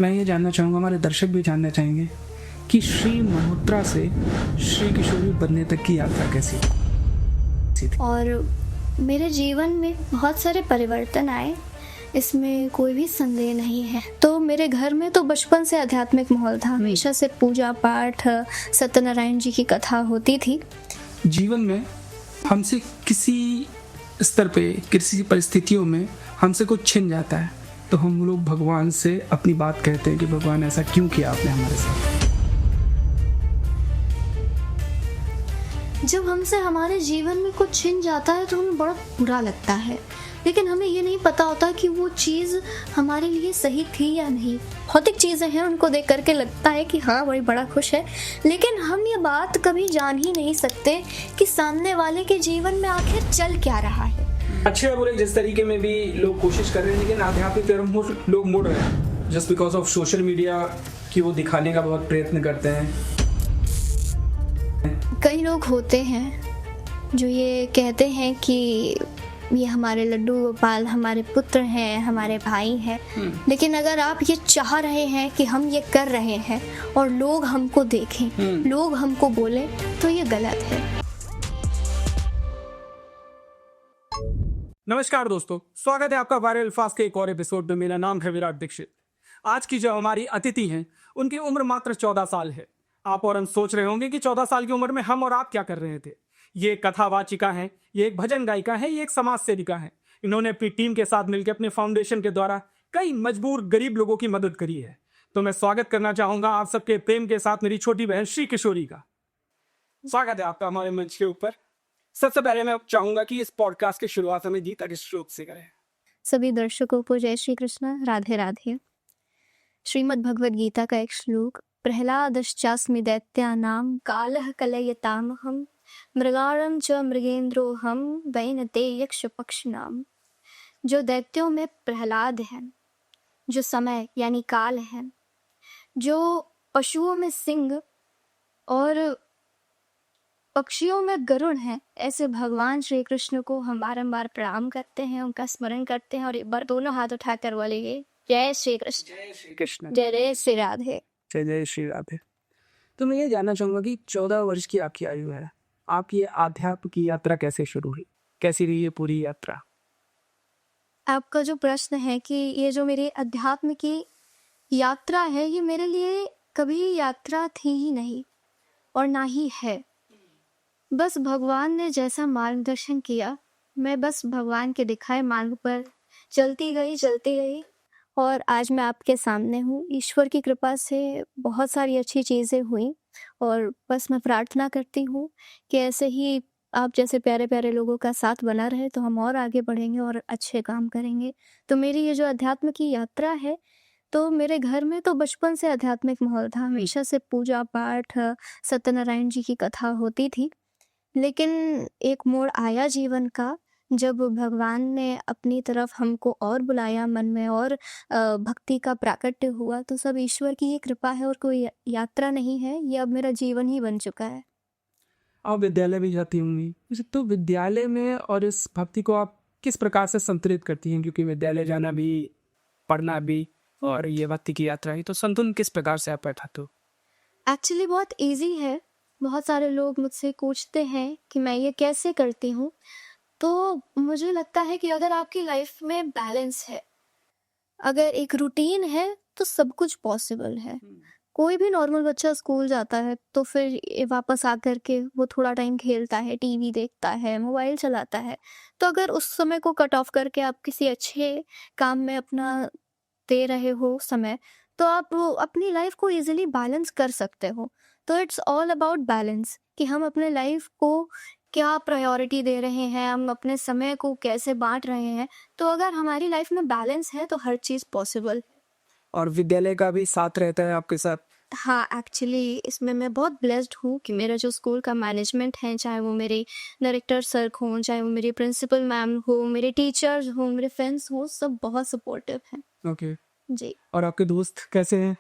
मैं ये जानना चाहूँगा, हमारे दर्शक भी जानना चाहेंगे कि श्री मल्होत्रा से श्री किशोरी बनने तक की यात्रा कैसी थी? और मेरे जीवन में बहुत सारे परिवर्तन आए, इसमें कोई भी संदेह नहीं है। तो मेरे घर में तो बचपन से आध्यात्मिक माहौल था, हमेशा से पूजा पाठ, सत्यनारायण जी की कथा होती थी। जीवन में हमसे किसी स्तर पे, किसी परिस्थितियों में हमसे कुछ छिन जाता है तो हम लोग भगवान से अपनी बात कहते हैं कि भगवान ऐसा क्यों किया आपने हमारे साथ। जब हमसे हमारे जीवन में कुछ छिन जाता है तो हमें बड़ा बुरा लगता है, लेकिन हमें ये नहीं पता होता कि वो चीज़ हमारे लिए सही थी या नहीं। भौतिक चीज़ें हैं, उनको देख करके लगता है कि हाँ वही बड़ा खुश है, लेकिन हम ये बात कभी जान ही नहीं सकते कि सामने वाले के जीवन में आखिर चल क्या रहा है। अच्छे और बुरे जिस तरीके में भी लोग कोशिश कर रहे हैं, लेकिन आध्यात्मिक तरफ लोग मुड़ रहे हैं just because of social media की वो दिखाने का बहुत प्रयत्न करते हैं। कई लोग होते हैं जो ये कहते हैं कि ये हमारे लड्डू गोपाल हमारे पुत्र हैं, हमारे भाई हैं, लेकिन अगर आप ये चाह रहे हैं कि हम ये कर रहे हैं और लोग हमको देखें, लोग हमको बोलें, तो ये गलत है। नमस्कार दोस्तों, स्वागत है आपका वायरल अल्फाज के एक और एपिसोड में। मेरा नाम है विराट दीक्षित। आज की जो हमारी अतिथि हैं उनकी उम्र मात्र 14 साल है। आप और हम सोच रहे होंगे कि 14 साल की उम्र में हम और आप क्या कर रहे थे। ये एक कथावाचिका हैं, ये एक भजन गायिका है, ये एक समाज सेविका है। इन्होंने अपनी टीम के साथ मिलकर अपने फाउंडेशन के द्वारा कई मजबूर गरीब लोगों की मदद करी है। तो मैं स्वागत करना चाहूंगा आप सबके प्रेम के साथ मेरी छोटी बहन श्री किशोरी का। स्वागत है आपका हमारे मंच के ऊपर। सबसे पहले मैं चाहूंगा कि इस पॉडकास्ट की शुरुआत हमें गीता के श्लोक से करें। सभी दर्शकों को जय श्री कृष्ण, राधे राधे। श्रीमद् भगवद गीता का एक श्लोक, प्रहलादश्चास्मि दैत्यानां कालः कलयतामहं मृगाणं च मृगेन्द्रोऽहं वैनते यक्ष पक्षिणाम। जो दैत्यों में प्रहलाद है, जो समय यानी काल है, जो पशुओं में सिंह और पक्षियों में गरुड़ है, ऐसे भगवान श्री कृष्ण को हम बारंबार प्रणाम करते हैं, उनका स्मरण करते हैं और एक बार दोनों हाथ उठाकर बोलेंगे जय श्री कृष्ण, जय श्री कृष्ण, जय जय श्री राधे। जय जय श्री राधे। तो मैं ये जानना चाहूंगा कि 14 वर्ष की आपकी आयु है, आपकी आध्यात्म की यात्रा कैसे शुरू हुई, कैसी रही ये पूरी यात्रा? आपका जो प्रश्न है कि ये जो मेरी अध्यात्म की यात्रा है, ये मेरे लिए कभी यात्रा थी ही नहीं और ना ही है। बस भगवान ने जैसा मार्गदर्शन किया, मैं बस भगवान के दिखाए मार्ग पर चलती गई और आज मैं आपके सामने हूँ। ईश्वर की कृपा से बहुत सारी अच्छी चीज़ें हुई और बस मैं प्रार्थना करती हूँ कि ऐसे ही आप जैसे प्यारे प्यारे लोगों का साथ बना रहे तो हम और आगे बढ़ेंगे और अच्छे काम करेंगे। तो मेरी ये जो अध्यात्म की यात्रा है, तो मेरे घर में तो बचपन से आध्यात्मिक माहौल था, हमेशा से पूजा पाठ, सत्यनारायण जी की कथा होती थी। लेकिन एक मोड़ आया जीवन का जब भगवान ने अपनी तरफ हमको और बुलाया, मन में और भक्ति का प्राकट्य हुआ। तो सब ईश्वर की ही कृपा है और कोई यात्रा नहीं है, ये अब मेरा जीवन ही बन चुका है। आप विद्यालय भी जाती होंगी, तो विद्यालय में और इस भक्ति को आप किस प्रकार से संतुलित करती हैं? क्योंकि विद्यालय जाना भी, पढ़ना भी और ये भक्ति की यात्रा ही, तो संतुलन किस प्रकार से आप बैठाते हो? एक्चुअली बहुत इजी है। बहुत सारे लोग मुझसे पूछते हैं कि मैं ये कैसे करती हूँ। तो मुझे लगता है कि अगर आपकी लाइफ में बैलेंस है, अगर एक रूटीन है, तो सब कुछ पॉसिबल है। कोई भी नॉर्मल बच्चा स्कूल जाता है तो फिर ये वापस आकर के वो थोड़ा टाइम खेलता है, टीवी देखता है, मोबाइल चलाता है। तो अगर उस समय को कट ऑफ करके आप किसी अच्छे काम में अपना दे रहे हो समय, तो आप वो अपनी लाइफ को इजीली बैलेंस कर सकते हो। तो इट्स ऑल अबाउट बैलेंस कि हम अपने लाइफ को क्या प्रायोरिटी दे रहे हैं, हम अपने समय को कैसे बांट रहे हैं। तो अगर हमारी लाइफ में बैलेंस है तो हर चीज़ पॉसिबल है। और विद्यालय का भी साथ रहता है आपके साथ? हाँ, एक्चुअली इसमें मैं बहुत ब्लेस्ड हूँ कि मेरा जो स्कूल का मैनेजमेंट है, चाहे वो मेरे डायरेक्टर सर हों, चाहे वो मेरी प्रिंसिपल मैम हो, मेरे टीचर्स हों, मेरे फ्रेंड्स हों, सब बहुत सपोर्टिव हैं। ओके। जी। और आपके दोस्त कैसे हैं?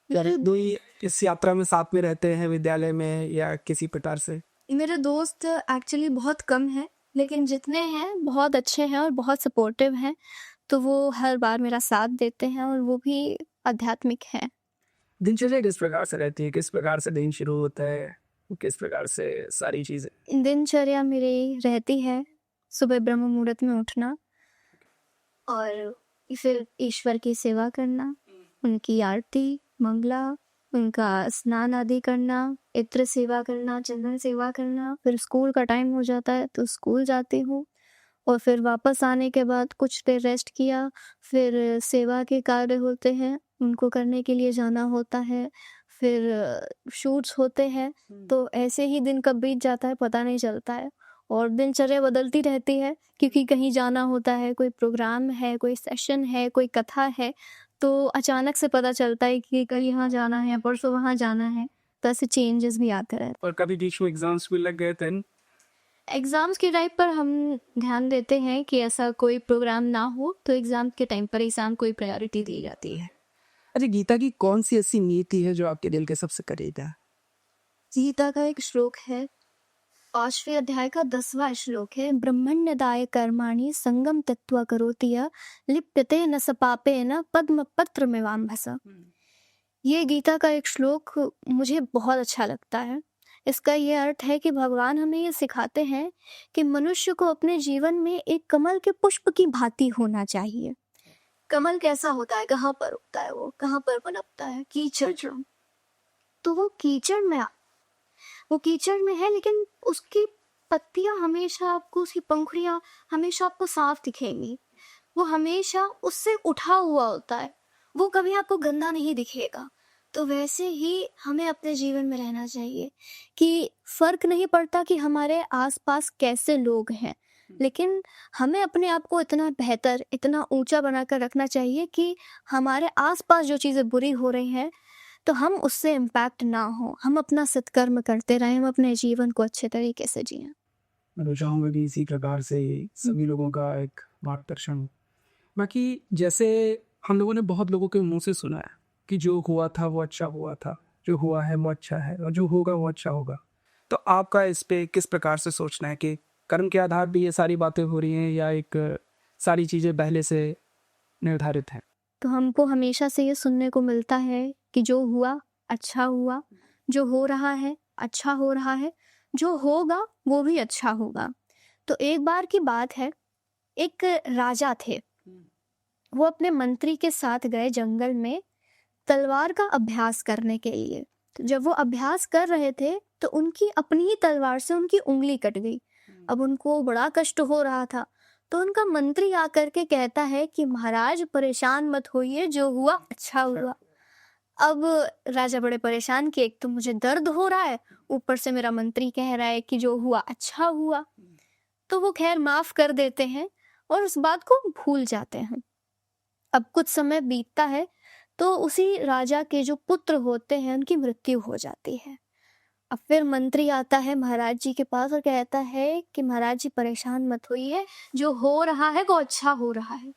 मेरे दो ही इस यात्रा में साथ में रहते हैं विद्यालय में या किसी प्रकार से? मेरे दोस्त एक्चुअली बहुत कम हैं, लेकिन जितने हैं बहुत अच्छे हैं और बहुत सपोर्टिव हैं। तो वो हर बार मेरा साथ देते हैं और वो भी आध्यात्मिक हैं। दिनचर्या किस प्रकार से रहती है? किस प्रकार से दिन शुरू होता है? किस प्रकार से सारी चीज़ें? दिनचर्या मेरी रहती है सुबह ब्रह्म मुहूर्त में उठना और फिर ईश्वर की सेवा करना, उनकी आरती, मंगला, उनका स्नान आदि करना, इत्र सेवा करना, चंदन सेवा करना। फिर स्कूल का टाइम हो जाता है तो स्कूल जाती हूँ और फिर वापस आने के बाद कुछ देर रेस्ट किया, फिर सेवा के कार्य होते हैं, उनको करने के लिए जाना होता है। फिर शूट्स होते हैं, तो ऐसे ही दिन कब बीत जाता है पता नहीं चलता है और दिनचर्या बदलती रहती है क्योंकि कहीं जाना होता है, कोई प्रोग्राम है, कोई सेशन है, कोई कथा है, तो अचानक से पता चलता है कि कल यहाँ जाना है, परसों वहाँ जाना है, तो ऐसे चेंजेस भी आते रहते हैं। और कभी बीच में एग्जाम्स भी लग गए थे? एग्ज़ाम्स के टाइम पर हम ध्यान देते हैं कि ऐसा कोई प्रोग्राम ना हो, तो एग्ज़ाम के टाइम पर एग्ज़ाम को ही प्रायोरिटी दी जाती है। अच्छा, गीता की कौन सी ऐसी नीति है जो आपके दिल के सबसे करीब है? गीता का एक श्लोक है, 5वें अध्याय का 10वां श्लोक है, ब्रह्मण्यदाय कर्माणि संगम त्यक्त्वा करोति यः लिप्यते न स पापेन पद्म पत्रमिवाम्भसा। ये गीता का एक श्लोक मुझे बहुत अच्छा लगता है। इसका ये अर्थ है कि भगवान हमें ये सिखाते हैं कि मनुष्य को अपने जीवन में एक कमल के पुष्प की भांति होना चाहिए। कमल कैसा होता है, कहाँ पर उगता है, वो कहाँ पर पनपता है, कीचड़। तो वो कीचड़ में है, लेकिन उसकी पत्तियां हमेशा आपको, उसकी पंखुड़ियां हमेशा आपको साफ दिखेंगी। वो हमेशा उससे उठा हुआ होता है, वो कभी आपको गंदा नहीं दिखेगा। तो वैसे ही हमें अपने जीवन में रहना चाहिए कि फर्क नहीं पड़ता कि हमारे आसपास कैसे लोग हैं, लेकिन हमें अपने आप को इतना बेहतर, इतना ऊंचा बनाकर रखना चाहिए कि हमारे आसपास जो चीज़ें बुरी हो रही हैं तो हम उससे इम्पैक्ट ना हो, हम अपना सत्कर्म करते रहें, हम अपने जीवन को अच्छे तरीके से जिएं। मैं तो चाहूँगा कि इसी प्रकार से सभी लोगों का एक मार्गदर्शन हो। बाकी जैसे हम लोगों ने बहुत लोगों के मुंह से सुना है कि जो हुआ था वो अच्छा हुआ था, जो हुआ है वो अच्छा है और जो होगा वो अच्छा होगा। तो आपका इस पे किस प्रकार से सोचना है कि कर्म के आधार पे ये सारी बातें हो रही हैं या एक सारी चीज़ें पहले से निर्धारित हैं? तो हमको हमेशा से ये सुनने को मिलता है कि जो हुआ अच्छा हुआ, जो हो रहा है अच्छा हो रहा है, जो होगा वो भी अच्छा होगा। तो एक बार की बात है, एक राजा थे, वो अपने मंत्री के साथ गए जंगल में तलवार का अभ्यास करने के लिए। तो जब वो अभ्यास कर रहे थे तो उनकी अपनी ही तलवार से उनकी उंगली कट गई। अब उनको बड़ा कष्ट हो रहा था, तो उनका मंत्री आकर के कहता है कि महाराज परेशान मत होइए, जो हुआ अच्छा हुआ। अब राजा बड़े परेशान कि एक तो मुझे दर्द हो रहा है, ऊपर से मेरा मंत्री कह रहा है कि जो हुआ अच्छा हुआ। तो वो खैर माफ कर देते हैं और उस बात को भूल जाते हैं। अब कुछ समय बीतता है तो उसी राजा के जो पुत्र होते हैं उनकी मृत्यु हो जाती है। अब फिर मंत्री आता है महाराज जी के पास और कहता है कि महाराज जी परेशान मत होइए, जो हो रहा है वो अच्छा हो रहा है।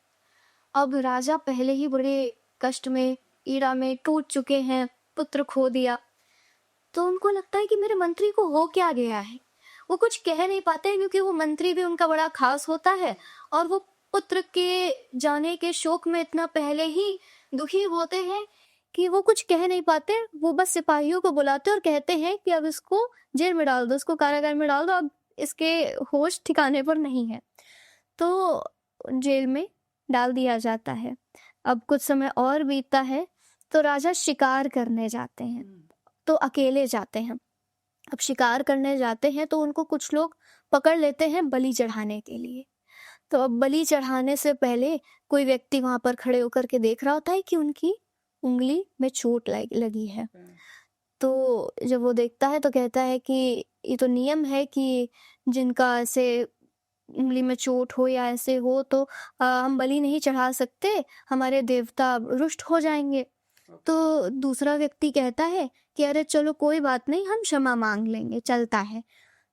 अब राजा पहले ही बड़े कष्ट में, ईड़ा में टूट चुके हैं, पुत्र खो दिया, तो उनको लगता है कि मेरे मंत्री को हो क्या गया है। वो कुछ कह नहीं पाते क्योंकि वो मंत्री भी उनका बड़ा खास होता है और वो पुत्र के जाने के शोक में इतना पहले ही दुखी होते हैं कि वो कुछ कह नहीं पाते। वो बस सिपाहियों को बुलाते और कहते हैं कि अब इसको जेल में डाल दो, इसको कारागार में डाल दो, अब इसके होश ठिकाने पर नहीं है। तो जेल में डाल दिया जाता है। अब कुछ समय और बीतता है तो राजा शिकार करने जाते हैं, तो अकेले जाते हैं। अब शिकार करने जाते हैं तो उनको कुछ लोग पकड़ लेते हैं बलि चढ़ाने के लिए। तो अब बलि चढ़ाने से पहले कोई व्यक्ति वहां पर खड़े होकर के देख रहा होता है कि उनकी उंगली में चोट लगी है। तो जब वो देखता है तो कहता है कि ये तो नियम है कि जिनका ऐसे उंगली में चोट हो या ऐसे हो तो हम बलि नहीं चढ़ा सकते, हमारे देवता रुष्ट हो जाएंगे। तो दूसरा व्यक्ति कहता है कि अरे चलो कोई बात नहीं, हम क्षमा मांग लेंगे, चलता है।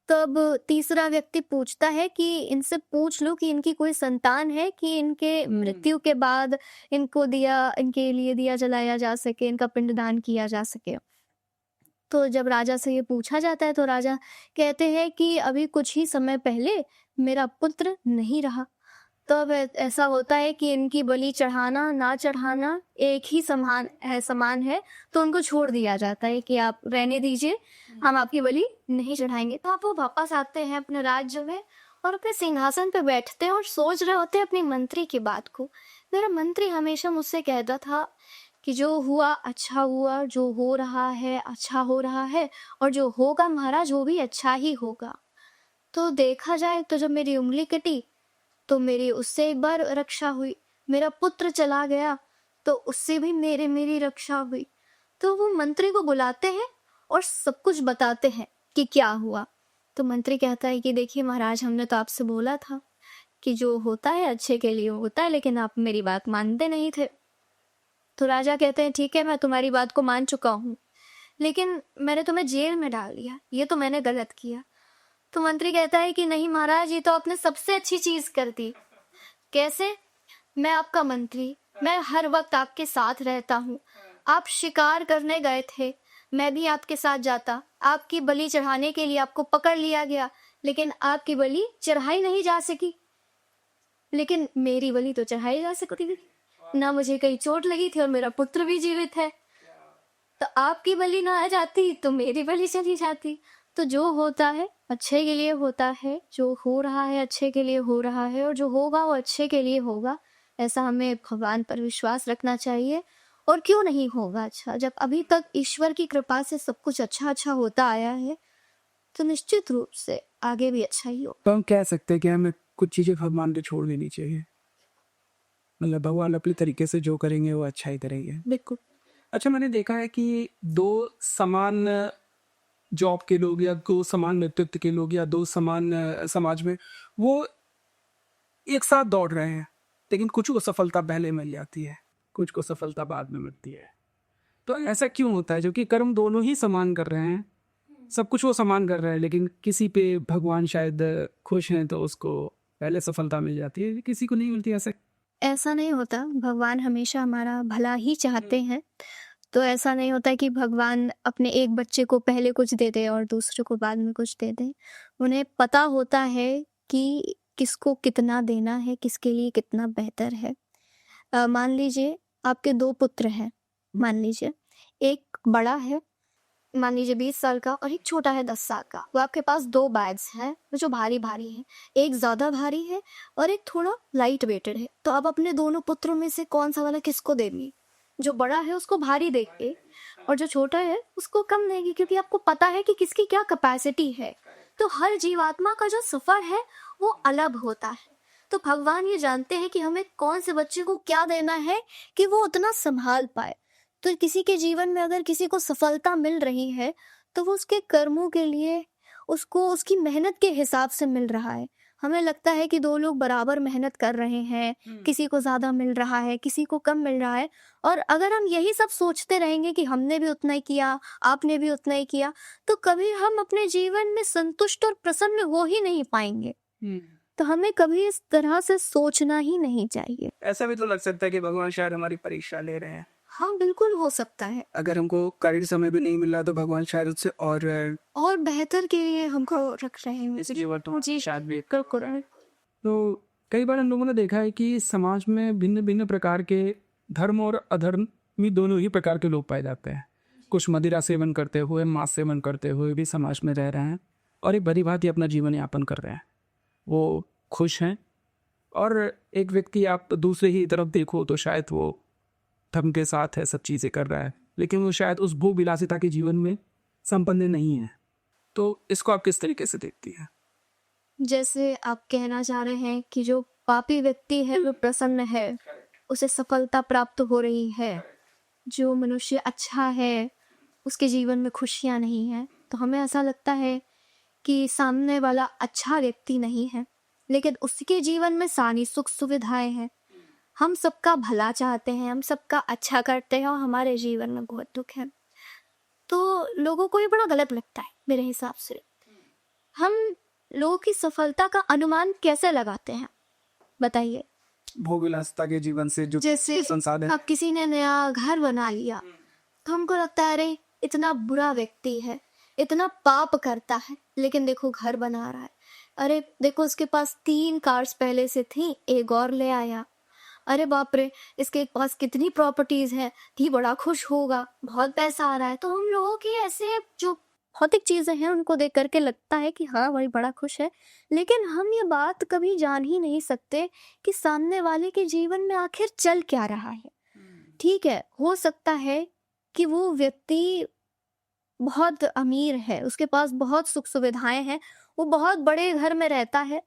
तब तीसरा व्यक्ति पूछता है कि इनसे पूछ लो कि इनकी कोई संतान है कि इनके मृत्यु के बाद इनके लिए दिया जलाया जा सके, इनका पिंडदान किया जा सके। तो जब राजा से ये पूछा जाता है तो राजा कहते हैं कि अभी कुछ ही समय पहले मेरा पुत्र नहीं रहा। तो अब ऐसा होता है कि इनकी बलि चढ़ाना ना चढ़ाना एक ही समान है, तो उनको छोड़ दिया जाता है कि आप रहने दीजिए, हम आपकी बलि नहीं चढ़ाएंगे। तो आप वो वापस आते हैं अपने राज्य में और अपने सिंहासन पे बैठते हैं और सोच रहे होते हैं अपनी मंत्री की बात को। मेरा मंत्री हमेशा मुझसे कहता था कि जो हुआ अच्छा हुआ, जो हो रहा है अच्छा हो रहा है, और जो होगा महाराज वो भी अच्छा ही होगा। तो देखा जाए तो जब मेरी उंगली कटी तो मेरी उससे एक बार रक्षा हुई, मेरा पुत्र चला गया तो उससे भी मेरी रक्षा हुई। तो वो मंत्री को बुलाते हैं और सब कुछ बताते हैं कि क्या हुआ। तो मंत्री कहता है कि देखिए महाराज, हमने तो आपसे बोला था कि जो होता है अच्छे के लिए होता है, लेकिन आप मेरी बात मानते नहीं थे। तो राजा कहते हैं ठीक है, मैं तुम्हारी बात को मान चुका हूँ, लेकिन मैंने तुम्हें जेल में डाल दिया, ये तो मैंने गलत किया। तो मंत्री कहता है कि नहीं महाराज, ये तो आपने सबसे अच्छी चीज कर दी। कैसे? मैं आपका मंत्री, मैं हर वक्त आपके साथ रहता हूँ। आप शिकार करने गए थे, मैं भी आपके साथ जाता। आपकी बलि चढ़ाने के लिए आपको पकड़ लिया गया, लेकिन आपकी बलि चढ़ाई नहीं जा सकी, लेकिन मेरी बलि तो चढ़ाई जा सकती थी ना। मुझे कहीं चोट लगी थी और मेरा पुत्र भी जीवित है। तो आपकी बलि ना आ जाती तो मेरी बलि चली जाती। तो जो होता है अच्छे के लिए होता है, जो हो रहा है अच्छे के लिए हो रहा है, और जो होगा वो अच्छे के लिए होगा। ऐसा हमें भगवान पर विश्वास रखना चाहिए। और क्यों नहीं होगा अच्छा, जब अभी तक ईश्वर की कृपा से सब कुछ अच्छा होता आया है, तो निश्चित रूप से आगे भी अच्छा ही हो। तो हम कह सकते हैं कि हमें कुछ चीज़ें भगवान पे छोड़ देनी चाहिए, मतलब भगवान अपने तरीके से जो करेंगे वो अच्छा ही करेंगे। बिल्कुल। अच्छा, मैंने देखा है कि दो समान जॉब के लोग या दो समान नेतृत्व के लोग या दो समान समाज में वो एक साथ दौड़ रहे हैं, लेकिन कुछ को सफलता पहले मिल जाती है, कुछ को सफलता बाद में मिलती है। तो ऐसा क्यों होता है? जो कि कर्म दोनों ही समान कर रहे हैं, सब कुछ वो समान कर रहे हैं, लेकिन किसी पे भगवान शायद खुश हैं तो उसको पहले सफलता मिल जाती है, किसी को नहीं मिलती। ऐसा नहीं होता, भगवान हमेशा हमारा भला ही चाहते हैं। तो ऐसा नहीं होता कि भगवान अपने एक बच्चे को पहले कुछ दे दे और दूसरे को बाद में कुछ दे दे। उन्हें पता होता है कि किसको कितना देना है, किसके लिए कितना बेहतर है। मान लीजिए आपके 2 पुत्र हैं, मान लीजिए एक बड़ा है, मान लीजिए 20 साल का, और एक छोटा है 10 साल का। वो आपके पास 2 बैग्स हैं वो जो भारी हैं, एक ज़्यादा भारी है और एक थोड़ा लाइट वेटेड है। तो आप अपने दोनों पुत्रों में से कौन सा वाला किसको देंगी? जो बड़ा है उसको भारी देंगे और जो छोटा है उसको कम देंगे, क्योंकि आपको पता है कि किसकी क्या कैपेसिटी है। तो हर जीवात्मा का जो सफ़र है वो अलग होता है। तो भगवान ये जानते हैं कि हमें कौन से बच्चे को क्या देना है कि वो उतना संभाल पाए। तो किसी के जीवन में अगर किसी को सफलता मिल रही है तो वो उसके कर्मों के लिए, उसको उसकी मेहनत के हिसाब से मिल रहा है। हमें लगता है कि 2 लोग बराबर मेहनत कर रहे हैं, किसी को ज़्यादा मिल रहा है, किसी को कम मिल रहा है, और अगर हम यही सब सोचते रहेंगे कि हमने भी उतना ही किया, आपने भी उतना ही किया, तो कभी हम अपने जीवन में संतुष्ट और प्रसन्न हो ही नहीं पाएंगे। तो हमें कभी इस तरह से सोचना ही नहीं चाहिए। ऐसा भी तो लग सकता है कि भगवान शायद हमारी परीक्षा ले रहे हैं। हाँ, बिल्कुल हो सकता है। अगर हमको करीब समय भी नहीं मिल रहा तो भगवान शायद उससे और बेहतर के लिए हमको रख रहे हैं। इसलिए वो तो जी, शायद भी। बिल्कुल। तो कई बार हम लोगों ने देखा है कि समाज में भिन्न भिन्न प्रकार के धर्म और अधर्म में दोनों ही प्रकार के लोग पाए जाते हैं। कुछ मदिरा सेवन करते हुए, मांस सेवन करते हुए भी समाज में रह रहे हैं और एक भली भांति अपना जीवन यापन कर रहे हैं, वो खुश हैं। और एक व्यक्ति आप दूसरे ही तरफ देखो तो शायद वो धर्म के साथ है, सब चीज़ें कर रहा है, लेकिन वो शायद उस भू विलासिता के जीवन में संपन्न नहीं है। तो इसको आप किस तरीके से देखती हैं? जैसे आप कहना चाह रहे हैं कि जो पापी व्यक्ति है वो प्रसन्न है, उसे सफलता प्राप्त हो रही है। जो मनुष्य अच्छा है उसके जीवन में खुशियाँ नहीं हैं। तो हमें ऐसा लगता है कि सामने वाला अच्छा व्यक्ति नहीं है, लेकिन उसके जीवन में सारी सुख सुविधाएं हैं। हम सबका भला चाहते हैं, हम सबका अच्छा करते हैं, और हमारे जीवन में बहुत दुख है। तो लोगों को ये बड़ा गलत लगता है मेरे हिसाब से। हम लोगों की सफलता का अनुमान कैसे लगाते हैं बताइए? भोग विलासिता के जीवन से जो जैसे संसाधन। अब किसी ने नया घर बना लिया तो हमको लगता है अरे इतना बुरा व्यक्ति है, इतना पाप करता है, लेकिन देखो घर बना रहा है। अरे देखो, उसके पास 3 कार्स पहले से थी, एक और ले आया। अरे बाप रे, इसके पास कितनी प्रॉपर्टीज है, ये बड़ा खुश होगा, बहुत पैसा आ रहा है। तो हम लोगों की ऐसे जो भौतिक चीजें हैं उनको देख करके लगता है कि हाँ भाई बड़ा खुश है, लेकिन हम ये बात कभी जान ही नहीं सकते कि सामने वाले के जीवन में आखिर चल क्या रहा है। ठीक है, हो सकता है कि वो व्यक्ति बहुत अमीर है, उसके पास बहुत सुख सुविधाएं हैं, वो बहुत बड़े घर में रहता है।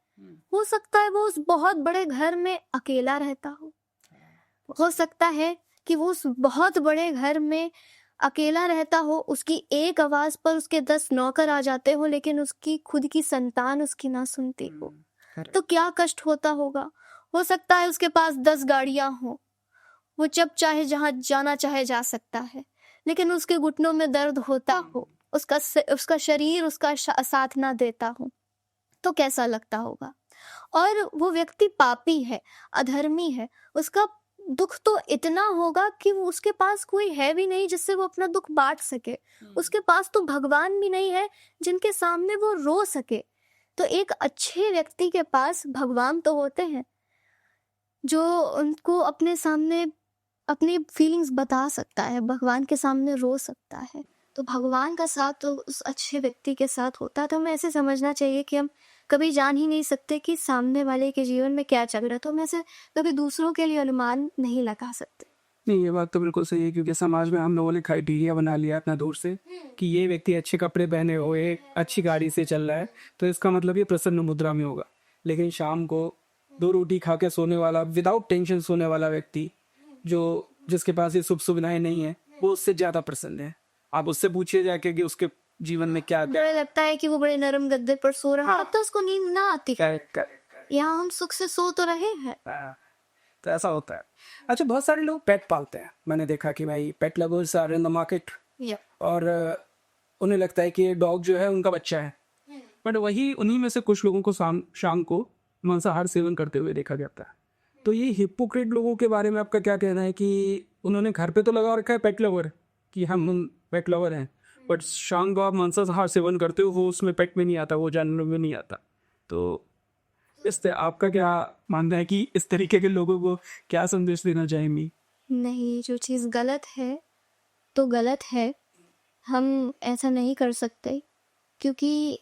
हो सकता है वो उस बहुत बड़े घर में अकेला रहता हो सकता है कि वो उस बहुत बड़े घर में अकेला रहता हो, उसकी एक आवाज पर उसके 10 नौकर आ जाते हो, लेकिन उसकी खुद की संतान उसकी ना सुनती हो, तो क्या कष्ट होता होगा। हो सकता है उसके पास 10 गाड़ियां हो, वो जब चाहे जहां जाना चाहे जा सकता है, लेकिन उसके घुटनों में दर्द होता हो, उसका शरीर उसका साथ ना देता हो, तो कैसा लगता होगा। और वो व्यक्ति पापी है, अधर्मी है, उसका दुख तो इतना होगा कि वो उसके पास कोई है भी नहीं जिससे वो अपना दुख बांट सके। उसके पास तो भगवान भी नहीं है जिनके सामने वो रो सके। तो एक अच्छे व्यक्ति के पास भगवान तो होते हैं जो उनको अपने सामने अपनी फीलिंग्स बता सकता है, भगवान के सामने रो सकता है। तो भगवान का साथ तो उस अच्छे व्यक्ति के साथ होता है। तो हमें ऐसे समझना चाहिए कि हम कभी जान ही नहीं सकते कि सामने वाले के जीवन में क्या चल रहा है, तो हम ऐसे कभी दूसरों के लिए अनुमान नहीं लगा सकते। नहीं, ये बात तो बिल्कुल सही है, क्योंकि समाज में हम लोगों ने क्राइटेरिया बना लिया अपना दूर से कि ये व्यक्ति अच्छे कपड़े पहने हुए अच्छी गाड़ी से चल रहा है तो इसका मतलब ये प्रसन्न मुद्रा में होगा। लेकिन शाम को 2 रोटी खा के सोने वाला, विदाउट टेंशन सोने वाला व्यक्ति, जो जिसके पास ये सुख सुविधाएं नहीं है, वो उससे ज्यादा प्रसन्न है। आप उससे पूछिए जाके कि उसके जीवन में क्या बड़ा लगता है कि वो बड़े नरम गद्दे पर सो रहा है, अब तो उसको नींद ना आती। यहाँ हम सुख से सो तो रहे हैं। तो ऐसा होता है। अच्छा, बहुत सारे लोग पेट पालते हैं, मैंने देखा कि भाई pet lovers are in the market, और उन्हें लगता है कि ये डॉग जो है उनका बच्चा है। बट वही उन्हीं में से कुछ लोगों को शाम को मांसाहार सेवन करते हुए देखा जाता है। तो ये हिपोक्रेट लोगों के बारे में आपका क्या कहना है कि उन्होंने घर पे तो लगा रखा है पेट लवर कि हम पेट लवर हैं, बट शाम को आप मांसाहार सेवन करते हो, वो उसमें पेट में नहीं आता, वो जानवर में नहीं आता। तो इससे आपका क्या मानना है कि इस तरीके के लोगों को क्या संदेश देना चाहेंगी? नहीं, जो चीज़ गलत है तो गलत है, हम ऐसा नहीं कर सकते, क्योंकि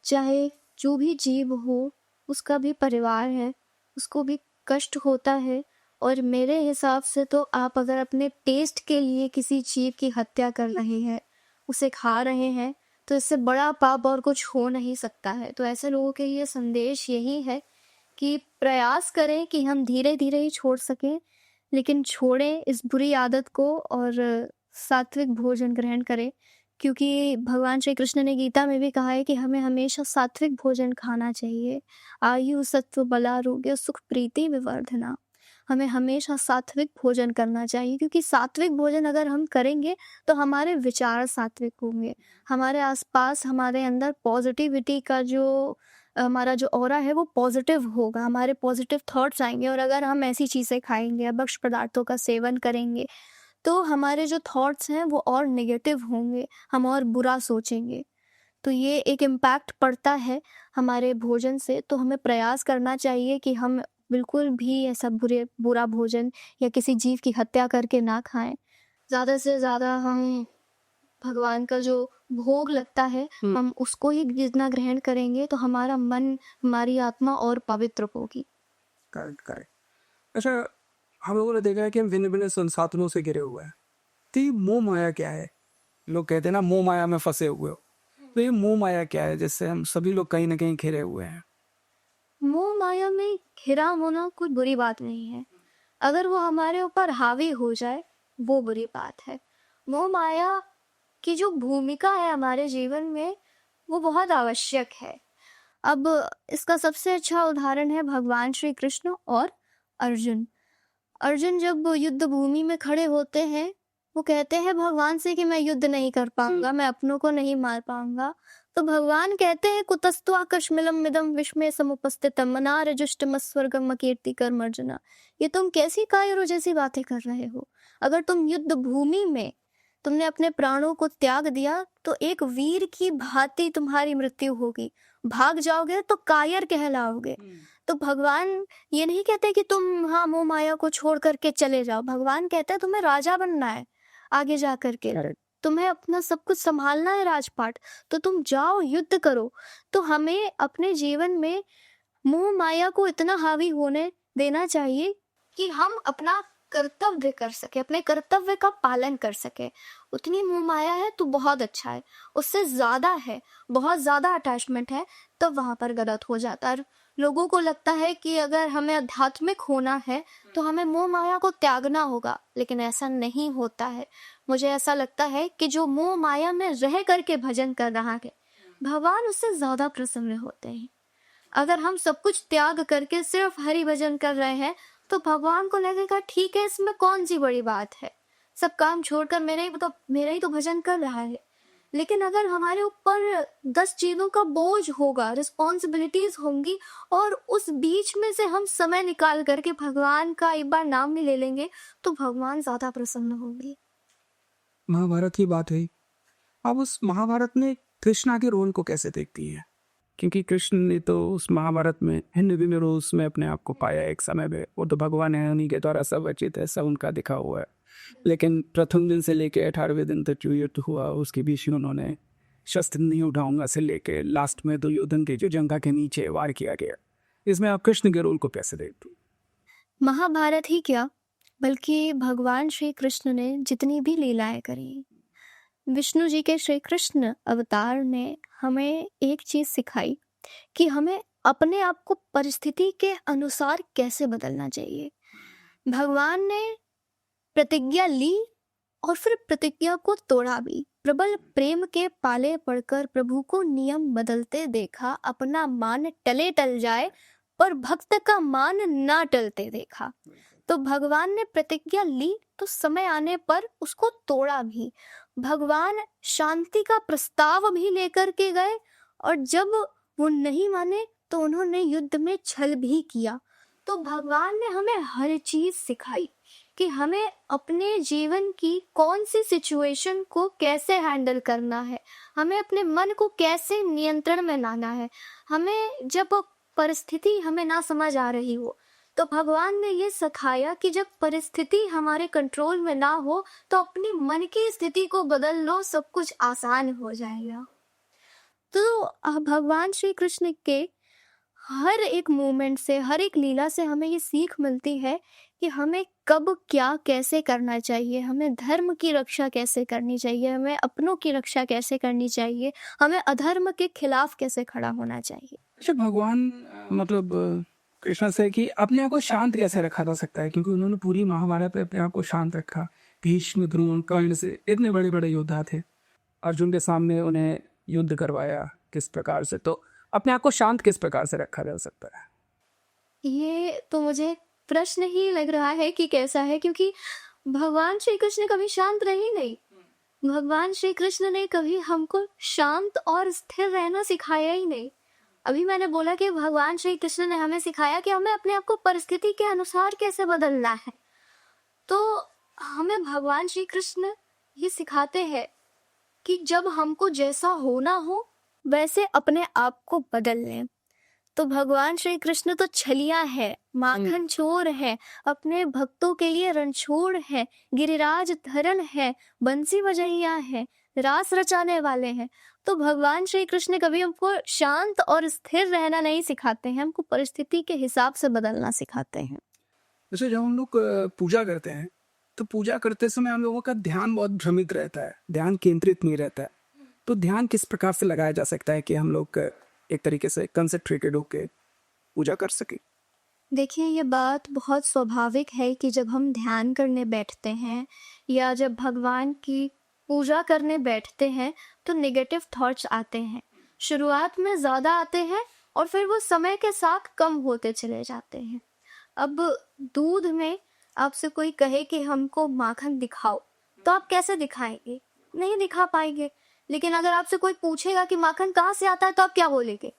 चाहे जो भी जीव हो उसका भी परिवार है, उसको भी कष्ट होता है। और मेरे हिसाब से तो आप अगर अपने टेस्ट के लिए किसी जीव की हत्या कर रहे हैं, उसे खा रहे हैं, तो इससे बड़ा पाप और कुछ हो नहीं सकता है। तो ऐसे लोगों के लिए संदेश यही है कि प्रयास करें कि हम धीरे धीरे ही छोड़ सकें, लेकिन छोड़ें इस बुरी आदत को और सात्विक भोजन ग्रहण करें, क्योंकि भगवान श्री कृष्ण ने गीता में भी कहा है कि हमें हमेशा सात्विक भोजन खाना चाहिए। आयु सत्व बलारोग्य सुख प्रीति विवर्धना, हमें हमेशा सात्विक भोजन करना चाहिए, क्योंकि सात्विक भोजन अगर हम करेंगे तो हमारे विचार सात्विक होंगे, हमारे आसपास हमारे अंदर पॉजिटिविटी का जो हमारा जो ऑरा है वो पॉजिटिव होगा, हमारे पॉजिटिव थॉट्स आएंगे। और अगर हम ऐसी चीज़ें खाएंगे, भक्ष्य पदार्थों का सेवन करेंगे, तो हमारे जो थॉट्स हैं वो और नेगेटिव होंगे, हम और बुरा सोचेंगे। तो ये एक इम्पैक्ट पड़ता है हमारे भोजन से। तो हमें प्रयास करना चाहिए कि हम बिल्कुल भी ऐसा बुरा भोजन या किसी जीव की हत्या करके ना खाएं। ज़्यादा से ज़्यादा हम भगवान का जो भोग लगता है हम उसको ही जितना ग्रहण करेंगे तो हमारा मन, हमारी आत्मा और पवित्र होगी। करेक्ट। अच्छा, हम लोगों ने देखा है कि हम भिन्न भिन्न संसाधनों से घिरे हुए हैं। तो ये मोह माया क्या है? लोग कहते हैं ना मोह माया में फंसे हुए हो, तो ये मोह माया क्या है जिससे हम सभी लोग कहीं ना कहीं घिरे हुए हैं? मोह माया में घिरा होना कोई बुरी बात नहीं है, अगर वो हमारे ऊपर हावी हो जाए वो बुरी बात है। मोह माया की जो भूमिका है हमारे जीवन में वो बहुत आवश्यक है। अब इसका सबसे अच्छा उदाहरण है भगवान श्री कृष्ण और अर्जुन। अर्जुन जब युद्ध भूमि में खड़े होते हैं, वो कहते हैं भगवान से कि मैं युद्ध नहीं कर पाऊंगा, मैं अपनों को नहीं मार पाऊंगा। तो भगवान कहते हैं कुतस्त्वा कश्मिलम मिदम विस्मय समुपस्थितम मनारजुष्टम स्वर्गम कीर्ति कर्म अर्जुना, ये तुम कैसी कायरों जैसी बातें कर रहे हो? अगर तुम युद्ध भूमि में तुमने अपने प्राणों को त्याग दिया तो एक वीर की भांति तुम्हारी मृत्यु होगी। भाग जाओगे तो कायर कहलाओगे। तो भगवान ये नहीं कहते कि तुम हाँ मोह माया को छोड़ करके चले जाओ। भगवान कहते हैं तुम्हें राजा बनना है आगे जा करके, तुम्हें अपना सब कुछ संभालना है राजपाट, तो तुम जाओ युद्ध करो। तो हमें अपने जीवन में मोह माया को इतना हावी होने देना चाहिए कि हम अपना कर्तव्य कर सके, अपने कर्तव्य का पालन कर सके। उतनी मोह माया है तो बहुत अच्छा है, उससे ज्यादा है, बहुत ज्यादा अटैचमेंट है, तो वहां पर गलत हो जाता है। लोगों को लगता है कि अगर हमें आध्यात्मिक होना है तो हमें मोह माया को त्यागना होगा, लेकिन ऐसा नहीं होता है। मुझे ऐसा लगता है कि जो मोह माया में रह करके भजन कर रहा है, भगवान उससे ज्यादा प्रसन्न होते हैं। अगर हम सब कुछ त्याग करके सिर्फ हरि भजन कर रहे हैं तो भगवान को लगेगा ठीक है, इसमें कौन सी बड़ी बात है, सब काम छोड़कर मेरा ही तो भजन कर रहा है। लेकिन अगर हमारे ऊपर 10 चीजों का बोझ होगा, रिस्पॉन्सिबिलिटीज होंगी, और उस बीच में से हम समय निकाल करके भगवान का एक बार नाम भी ले लेंगे तो भगवान ज्यादा प्रसन्न होंगे। महाभारत की बात हुई, अब उस महाभारत में कृष्णा के रोल को कैसे देखती है? क्योंकि कृष्ण ने तो उस महाभारत में भिन्न भिन्न रूप में अपने आप को पाया एक समय में। वो तो भगवान है, उन्हीं के द्वारा सब अर्चित है, सब उनका दिखा हुआ है। लेकिन प्रथम दिन से लेके 18वें दिन तक जो युद्ध हुआ उसके बीच में उन्होंने शस्त्र नहीं उठाऊंगा से लेके लास्ट में दुर्योधन के जो जंगा के नीचे वार किया गया, इसमें आप कृष्ण के रोल को कैसे देखते? महाभारत ही क्या, बल्कि भगवान श्री कृष्ण ने जितनी भी लीलाएं करी, विष्णु जी के श्री कृष्ण अवतार ने हमें एक चीज सिखाई कि हमें अपने आप को परिस्थिति के अनुसार कैसे बदलना चाहिए। भगवान ने प्रतिज्ञा ली और फिर प्रतिज्ञा को तोड़ा भी। प्रबल प्रेम के पाले पड़कर प्रभु को नियम बदलते देखा, अपना मान टले टल जाए पर भक्त का मान ना टलते देखा। तो भगवान ने प्रतिज्ञा ली तो समय आने पर उसको तोड़ा भी। भगवान शांति का प्रस्ताव भी लेकर के गए, और जब वो नहीं माने तो उन्होंने युद्ध में छल भी किया। तो भगवान ने हमें हर चीज सिखाई कि हमें अपने जीवन की कौन सी सिचुएशन को कैसे हैंडल करना है, हमें अपने मन को कैसे नियंत्रण में लाना है। हमें जब परिस्थिति हमें ना समझ आ रही हो तो भगवान ने ये सिखाया कि जब परिस्थिति हमारे कंट्रोल में ना हो तो अपनी मन की स्थिति को बदल लो, सब कुछ आसान हो जाएगा। तो भगवान श्री कृष्ण के हर एक मोमेंट से, हर एक लीला से हमें ये सीख मिलती है कि हमें कब क्या कैसे करना चाहिए, हमें धर्म की रक्षा कैसे करनी चाहिए, हमें अपनों की रक्षा कैसे करनी चाहिए, हमें अधर्म के खिलाफ कैसे खड़ा होना चाहिए। अच्छा, भगवान मतलब कृष्ण से कि अपने आप को शांत कैसे रखा जा सकता है? क्योंकि उन्होंने पूरी महाभारत में अपने आप को शांत रखा। भीष्म, द्रोण, कर्ण से इतने बड़े बड़े योद्धा थे, अर्जुन के सामने उन्हें युद्ध करवाया किस प्रकार से, तो अपने आप को शांत किस प्रकार से रखा जा सकता है? ये तो मुझे प्रश्न ही लग रहा है कि कैसा है, क्योंकि भगवान श्री कृष्ण कभी शांत रहे नहीं। भगवान श्री कृष्ण ने कभी हमको शांत और स्थिर रहना सिखाया ही नहीं। अभी मैंने बोला कि भगवान श्री कृष्ण ने हमें सिखाया कि हमें अपने आप को परिस्थिति के अनुसार कैसे बदलना है। तो हमें भगवान श्री कृष्ण ये सिखाते हैं कि जब हमको जैसा होना हो वैसे अपने आप को बदल लें। तो भगवान श्री कृष्ण तो छलिया है, माखन चोर है, अपने भक्तों के लिए रणछोड़ है, गिरिराज धरण है, बंसी बजैया है, रास रचाने वाले हैं। तो भगवान श्री कृष्ण कभी हमको शांत और स्थिर रहना नहीं सिखाते हैं, हमको परिस्थिति के हिसाब से बदलना सिखाते हैं। जैसे जब हम लोग पूजा करते हैं तो पूजा करते समय हम लोगों का ध्यान बहुत भ्रमित रहता है, ध्यान केंद्रित नहीं रहता है। तो ध्यान किस प्रकार से लगाया जा सकता है कि हम लोग एक तरीके से कंसंट्रेटेड होकर पूजा कर सके? देखिए, ये बात बहुत स्वाभाविक है कि जब हम ध्यान करने बैठते हैं या जब भगवान की पूजा करने बैठते हैं तो नेगेटिव थॉट्स आते हैं। शुरुआत में ज़्यादा आते हैं और फिर वो समय के साथ कम होते चले जाते हैं। अब दूध में आपसे कोई कहे कि हमको माखन दिखाओ, तो आप कैसे दिखाएंगे? नहीं दिखा पाएंगे। लेकिन अगर आपसे कोई पूछेगा कि माखन कहाँ से आता है, तो आप क्या बोलेंगे?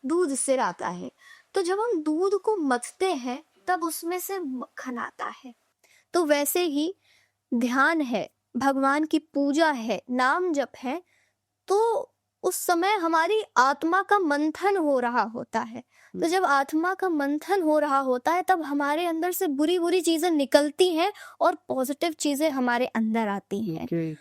दूध से आता है। तो जब हम दूध को मथते हैं तब उसमें से मक्खन आता है। तो वैसे ही ध्यान है, भगवान की पूजा है, नाम जप है, तो उस समय हमारी आत्मा का मंथन हो रहा होता है। तो जब आत्मा का मंथन हो रहा होता है तब हमारे अंदर से बुरी बुरी चीजें निकलती हैं और पॉजिटिव चीजें हमारे अंदर आती हैं। ओके।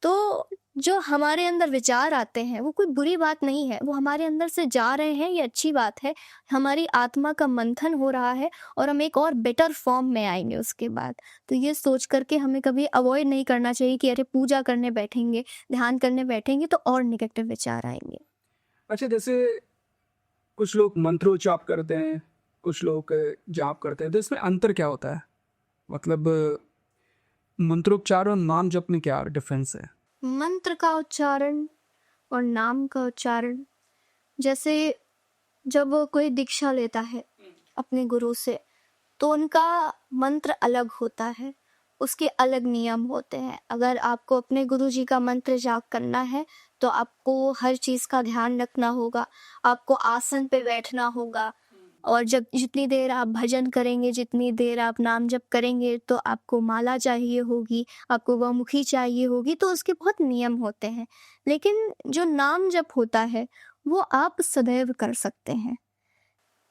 तो जो हमारे अंदर विचार आते हैं वो कोई बुरी बात नहीं है, वो हमारे अंदर से जा रहे हैं, ये अच्छी बात है। हमारी आत्मा का मंथन हो रहा है और हम एक और बेटर फॉर्म में आएंगे उसके बाद। तो ये सोच करके हमें कभी अवॉइड नहीं करना चाहिए कि अरे पूजा करने बैठेंगे, ध्यान करने बैठेंगे तो और नेगेटिव विचार आएंगे। अच्छा, जैसे कुछ लोग मंत्रोच्चाप करते हैं, कुछ लोग जाप करते हैं, तो इसमें अंतर क्या होता है? मतलब मंत्रोच्चार और नाम जप में क्या डिफरेंस है? मंत्र का उच्चारण और नाम का उच्चारण, जैसे जब कोई दीक्षा लेता है अपने गुरु से तो उनका मंत्र अलग होता है, उसके अलग नियम होते हैं। अगर आपको अपने गुरु जी का मंत्र जाप करना है तो आपको हर चीज़ का ध्यान रखना होगा, आपको आसन पे बैठना होगा और जब जितनी देर आप भजन करेंगे, जितनी देर आप नाम जप करेंगे तो आपको माला चाहिए होगी, आपको गौमुखी चाहिए होगी, तो उसके बहुत नियम होते हैं। लेकिन जो नाम जप होता है वो आप सदैव कर सकते हैं।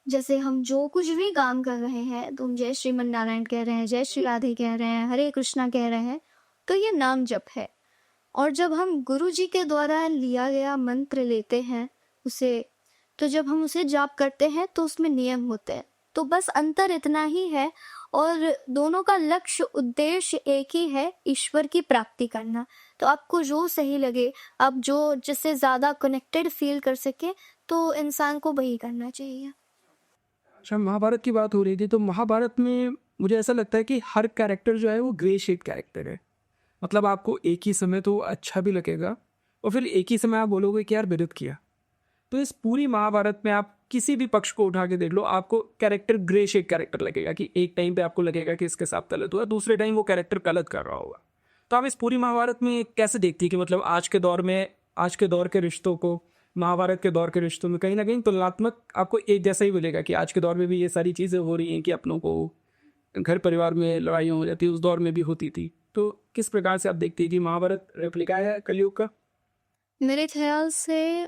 जैसे हम जो कुछ भी काम कर रहे हैं, तुम जय श्रीमन नारायण कह रहे हैं, जय श्री राधे कह रहे हैं, हरे कृष्णा कह रहे हैं, तो ये नाम जप है। और जब हम गुरु जी के द्वारा लिया गया मंत्र लेते हैं उसे, तो जब हम उसे जाप करते हैं तो उसमें नियम होते हैं। तो बस अंतर इतना ही है और दोनों का लक्ष्य उद्देश्य एक ही है, ईश्वर की प्राप्ति करना। तो आपको जो सही लगे, आप जो जिससे ज़्यादा कनेक्टेड फील कर सके तो इंसान को वही करना चाहिए। अच्छा, महाभारत की बात हो रही थी, तो महाभारत में मुझे ऐसा लगता है कि हर कैरेक्टर जो है वो ग्रे शेड कैरेक्टर है। मतलब आपको एक ही समय तो अच्छा भी लगेगा और फिर एक ही समय आप बोलोगे कि यार विरोध किया। तो इस पूरी महाभारत में आप किसी भी पक्ष को उठा के देख लो, आपको कैरेक्टर ग्रे शेड कैरेक्टर लगेगा कि एक टाइम पे आपको लगेगा कि इसके साथ गलत हुआ, दूसरे टाइम वो कैरेक्टर गलत कर रहा होगा। तो आप इस पूरी महाभारत में कैसे देखती है कि मतलब आज के दौर में, आज के दौर के रिश्तों को महाभारत के दौर के रिश्तों में कहीं ना कहीं तुलनात्मक आपको एक जैसा ही मिलेगा कि आज के दौर में भी ये सारी चीज़ें हो रही हैं कि अपनों को घर परिवार में लड़ाइयाँ हो जाती है, उस दौर में भी होती थी। तो किस प्रकार से आप देखती है कि महाभारत रेप्लिका है कलयुग का? मेरे ख्याल से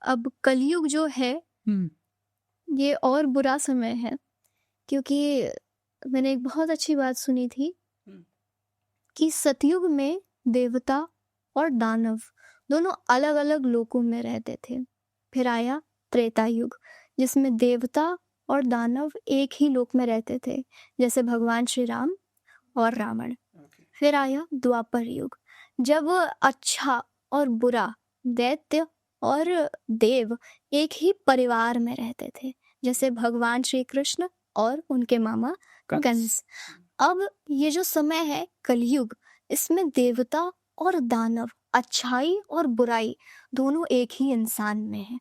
अब कलयुग जो है ये और बुरा समय है, क्योंकि मैंने एक बहुत अच्छी बात सुनी थी कि सतयुग में देवता और दानव दोनों अलग अलग लोकों में रहते थे। फिर आया त्रेता युग जिसमें देवता और दानव एक ही लोक में रहते थे, जैसे भगवान श्री राम और रावण। फिर आया द्वापर युग जब अच्छा और बुरा, दैत्य और देव एक ही परिवार में रहते थे, जैसे भगवान श्री कृष्ण और उनके मामा कंस। अब ये जो समय है कलयुग, इसमें देवता और दानव, अच्छाई और बुराई दोनों एक ही इंसान में है।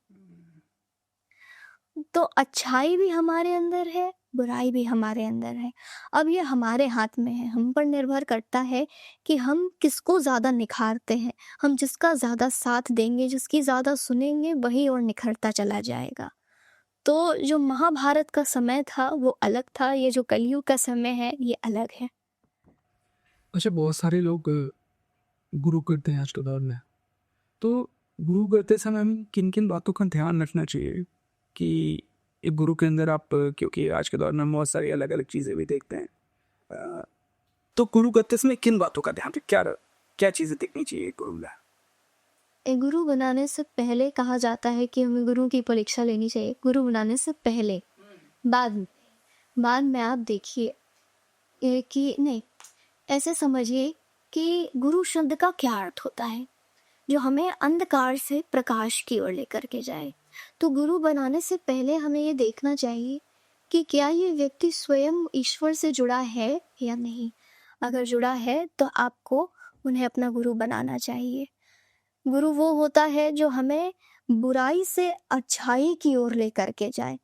तो अच्छाई भी हमारे अंदर है, बुराई भी हमारे अंदर है। अब ये हमारे हाथ में है, हम पर निर्भर करता है कि हम किसको ज़्यादा निखारते हैं। हम जिसका ज़्यादा साथ देंगे, जिसकी ज़्यादा सुनेंगे, वही और निखरता चला जाएगा। तो जो महाभारत का समय था वो अलग था, ये जो कलयुग का समय है ये अलग है। अच्छा, बहुत सारे लोग गुरु करते हैं आज के दौर में, तो गुरु करते समय हमें किन किन बातों का ध्यान रखना चाहिए कि एक गुरु के अंदर आप, क्योंकि आज के दौर में बहुत सारी अलग अलग चीज़ें भी देखते हैं, तो गुरु करते समय किन बातों का ध्यान, क्या क्या चीज़ें देखनी चाहिए गुरु में? एक गुरु बनाने से पहले कहा जाता है कि हमें गुरु की परीक्षा लेनी चाहिए। गुरु बनाने से पहले, बाद में आप देखिए कि नहीं, ऐसे समझिए कि गुरु शब्द का क्या अर्थ होता है, जो हमें अंधकार से प्रकाश की ओर लेकर के जाए। तो गुरु बनाने से पहले हमें ये देखना चाहिए कि क्या ये व्यक्ति स्वयं ईश्वर से जुड़ा है या नहीं। अगर जुड़ा है तो आपको उन्हें अपना गुरु बनाना चाहिए। गुरु वो होता है जो हमें बुराई से अच्छाई की ओर लेकर के जाए।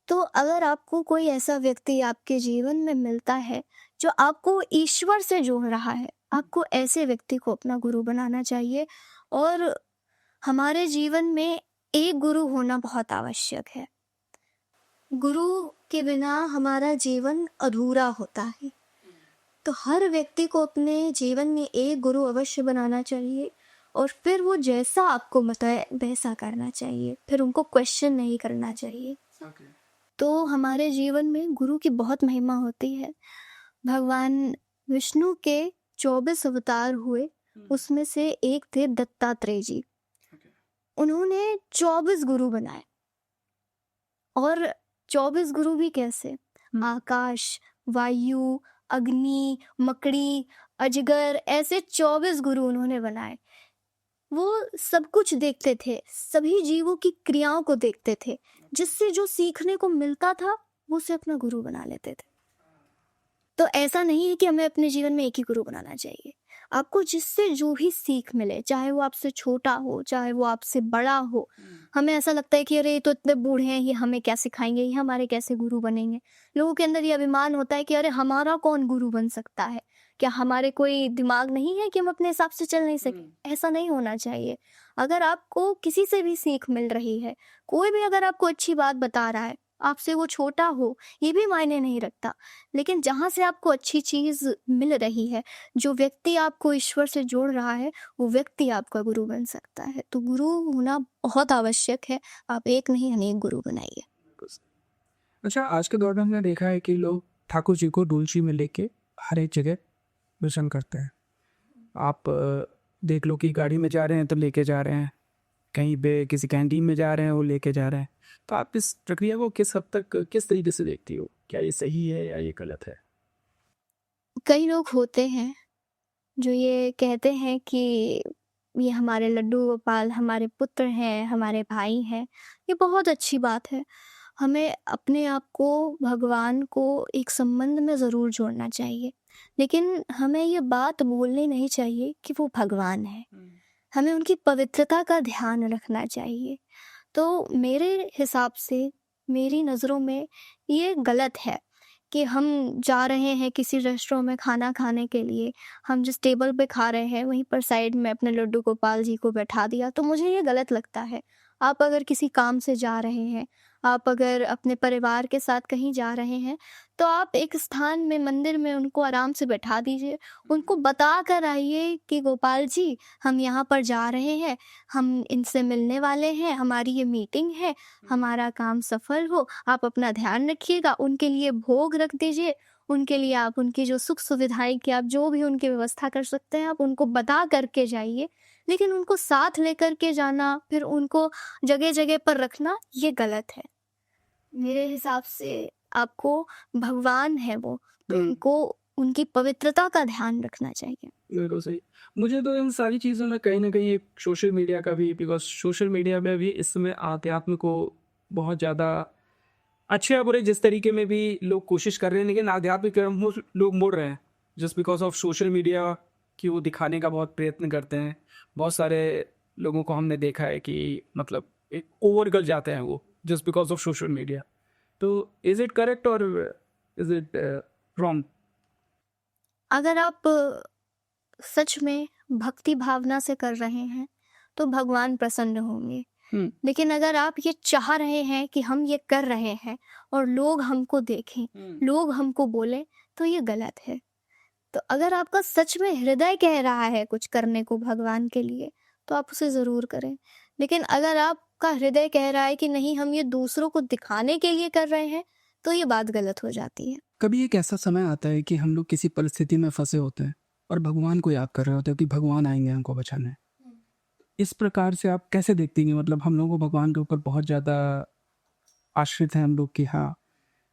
तो अगर आपको कोई ऐसा व्यक्ति आपके जीवन में मिलता है जो आपको ईश्वर से जोड़ रहा है, आपको ऐसे व्यक्ति को अपना गुरु बनाना चाहिए। और हमारे जीवन में एक गुरु होना बहुत आवश्यक है। गुरु के बिना हमारा जीवन अधूरा होता है। तो हर व्यक्ति को अपने जीवन में एक गुरु अवश्य बनाना चाहिए और फिर वो जैसा आपको बताए वैसा करना चाहिए, फिर उनको क्वेश्चन नहीं करना चाहिए। तो हमारे जीवन में गुरु की बहुत महिमा होती है। भगवान विष्णु के 24 अवतार हुए, उसमें से एक थे दत्तात्रेय जी। उन्होंने 24 गुरु बनाए, और 24 गुरु भी कैसे? आकाश, वायु, अग्नि, मकड़ी, अजगर, ऐसे 24 गुरु उन्होंने बनाए। वो सब कुछ देखते थे, सभी जीवों की क्रियाओं को देखते थे, जिससे जो सीखने को मिलता था वो उसे अपना गुरु बना लेते थे। तो ऐसा नहीं है कि हमें अपने जीवन में एक ही गुरु बनाना चाहिए। आपको जिससे जो भी सीख मिले, चाहे वो आपसे छोटा हो, चाहे वो आपसे बड़ा हो। हमें ऐसा लगता है कि अरे ये तो इतने बूढ़े हैं, ये हमें क्या सिखाएंगे, ये हमारे कैसे गुरु बनेंगे। लोगों के अंदर ये अभिमान होता है कि अरे हमारा कौन गुरु बन सकता है, क्या हमारे कोई दिमाग नहीं है कि हम अपने हिसाब से चल नहीं सके। ऐसा नहीं होना चाहिए। अगर आपको किसी से भी सीख मिल रही है, कोई भी अगर आपको अच्छी बात बता रहा है, आपसे वो छोटा हो ये भी मायने नहीं रखता, लेकिन जहाँ से आपको अच्छी चीज़ मिल रही है, जो व्यक्ति आपको ईश्वर से जोड़ रहा है, वो व्यक्ति आपका गुरु बन सकता है। तो गुरु होना बहुत आवश्यक है। आप एक नहीं अनेक गुरु बनाइए। अच्छा, आज के दौर में हमने देखा है कि लोग ठाकुर जी को डोलची में लेके हर एक जगह दर्शन करते हैं। आप देख लो कि गाड़ी में जा रहे हैं तो लेके जा रहे हैं, कहीं पे किसी कैंटीन में जा रहे हैं वो लेके जा रहे हैं। तो आप इस प्रक्रिया को किस हद तक, किस तरीके से देखती हो? क्या ये सही है या ये गलत है? कई लोग होते हैं जो ये कहते हैं कि ये हमारे लड्डू गोपाल, हमारे पुत्र हैं, हमारे भाई हैं। ये बहुत अच्छी बात है। हमें अपने आप को भगवान को एक संबंध में ज़रूर जोड़ना चाहिए, लेकिन हमें ये बात बोलनी नहीं चाहिए कि वो भगवान है। हमें उनकी पवित्रता का ध्यान रखना चाहिए। तो मेरे हिसाब से, मेरी नज़रों में ये गलत है कि हम जा रहे हैं किसी रेस्टोरेंट में खाना खाने के लिए, हम जिस टेबल पे खा रहे हैं वहीं पर साइड में अपने लड्डू गोपाल जी को बैठा दिया, तो मुझे ये गलत लगता है। आप अगर किसी काम से जा रहे हैं, आप अगर अपने परिवार के साथ कहीं जा रहे हैं, तो आप एक स्थान में, मंदिर में उनको आराम से बैठा दीजिए। उनको बता कर आइए कि गोपाल जी हम यहाँ पर जा रहे हैं, हम इनसे मिलने वाले हैं, हमारी ये मीटिंग है, हमारा काम सफल हो, आप अपना ध्यान रखिएगा। उनके लिए भोग रख दीजिए, उनके लिए आप उनकी जो सुख सुविधाएं की आप जो भी उनकी व्यवस्था कर सकते हैं आप उनको बता करके जाइए। लेकिन उनको साथ लेकर के जाना, फिर उनको जगह जगह पर रखना, ये गलत है। मेरे हिसाब से आपको भगवान है वो, तो उनको उनकी पवित्रता का ध्यान रखना चाहिए। बिल्कुल सही। मुझे तो इन सारी चीज़ों में कहीं ना कहीं एक सोशल मीडिया का भी, बिकॉज सोशल मीडिया में भी इस समय आध्यात्म को बहुत ज़्यादा अच्छे या बुरे जिस तरीके में भी लोग कोशिश कर रहे हैं, लेकिन आध्यात्मिक की तरफ लोग मुड़ रहे हैं just because of social media की वो दिखाने का बहुत प्रयत्न करते हैं। बहुत सारे लोगों को हमने देखा है कि मतलब एक ओवर जाते हैं वो just because of social media. तो इज इट करेक्ट और इज इट रॉन्ग? अगर आप सच में भक्ति भावना से कर रहे हैं तो भगवान प्रसन्न होंगे। लेकिन अगर आप ये चाह रहे हैं कि हम ये कर रहे हैं और लोग हमको देखें, लोग हमको बोले, तो ये गलत है। तो अगर आपका सच में हृदय कह रहा है कुछ करने को भगवान के लिए, तो आप उसे ज़रूर करें। लेकिन अगर आपका हृदय कह रहा है कि नहीं हम ये दूसरों को दिखाने के लिए कर रहे हैं, तो ये बात गलत हो जाती है। कभी एक ऐसा समय आता है कि हम लोग किसी परिस्थिति में फंसे होते हैं और भगवान को याद कर रहे होते हैं कि भगवान आएंगे हमको बचाने। इस प्रकार से आप कैसे देखती हैं? मतलब हम लोग को भगवान के ऊपर बहुत ज़्यादा आश्रित हैं हम लोग कि हाँ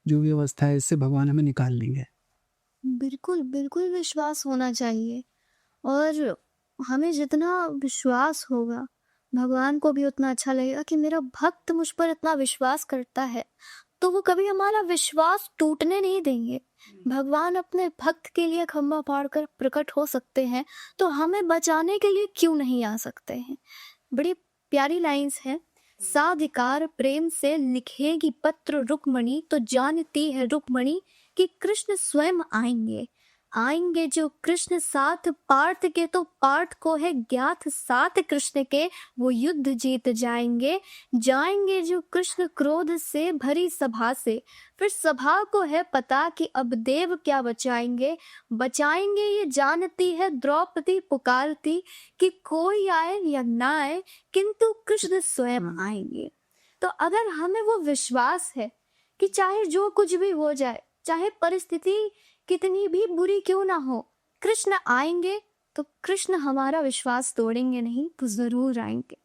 जो भी अवस्था है इससे भगवान हमें निकाल लेंगे। बिल्कुल बिल्कुल विश्वास होना चाहिए, और हमें जितना विश्वास होगा भगवान को भी उतना अच्छा लगेगा कि मेरा भक्त मुझ पर इतना विश्वास करता है, तो वो कभी हमारा विश्वास टूटने नहीं देंगे। भगवान अपने भक्त के लिए खंभा फाड़कर प्रकट हो सकते हैं, तो हमें बचाने के लिए क्यों नहीं आ सकते हैं। बड़ी प्यारी लाइंस हैं। साधिकार प्रेम से लिखेगी पत्र रुक्मणी, तो जानती है रुक्मणी कि कृष्ण स्वयं आएंगे। आएंगे जो कृष्ण साथ पार्थ के, तो पार्थ को है ज्ञात साथ कृष्ण के, वो युद्ध जीत जाएंगे। जाएंगे जो कृष्ण क्रोध से भरी सभा से, फिर सभा को है पता कि अब देव क्या बचाएंगे। बचाएंगे ये जानती है द्रौपदी पुकारती, कि कोई आए या ना आए किंतु कृष्ण स्वयं आएंगे। तो अगर हमें वो विश्वास है कि चाहे जो कुछ भी हो जाए, चाहे परिस्थिति कितनी भी बुरी क्यों ना हो, कृष्ण आएंगे, तो कृष्ण हमारा विश्वास तोड़ेंगे नहीं, तो जरूर आएंगे।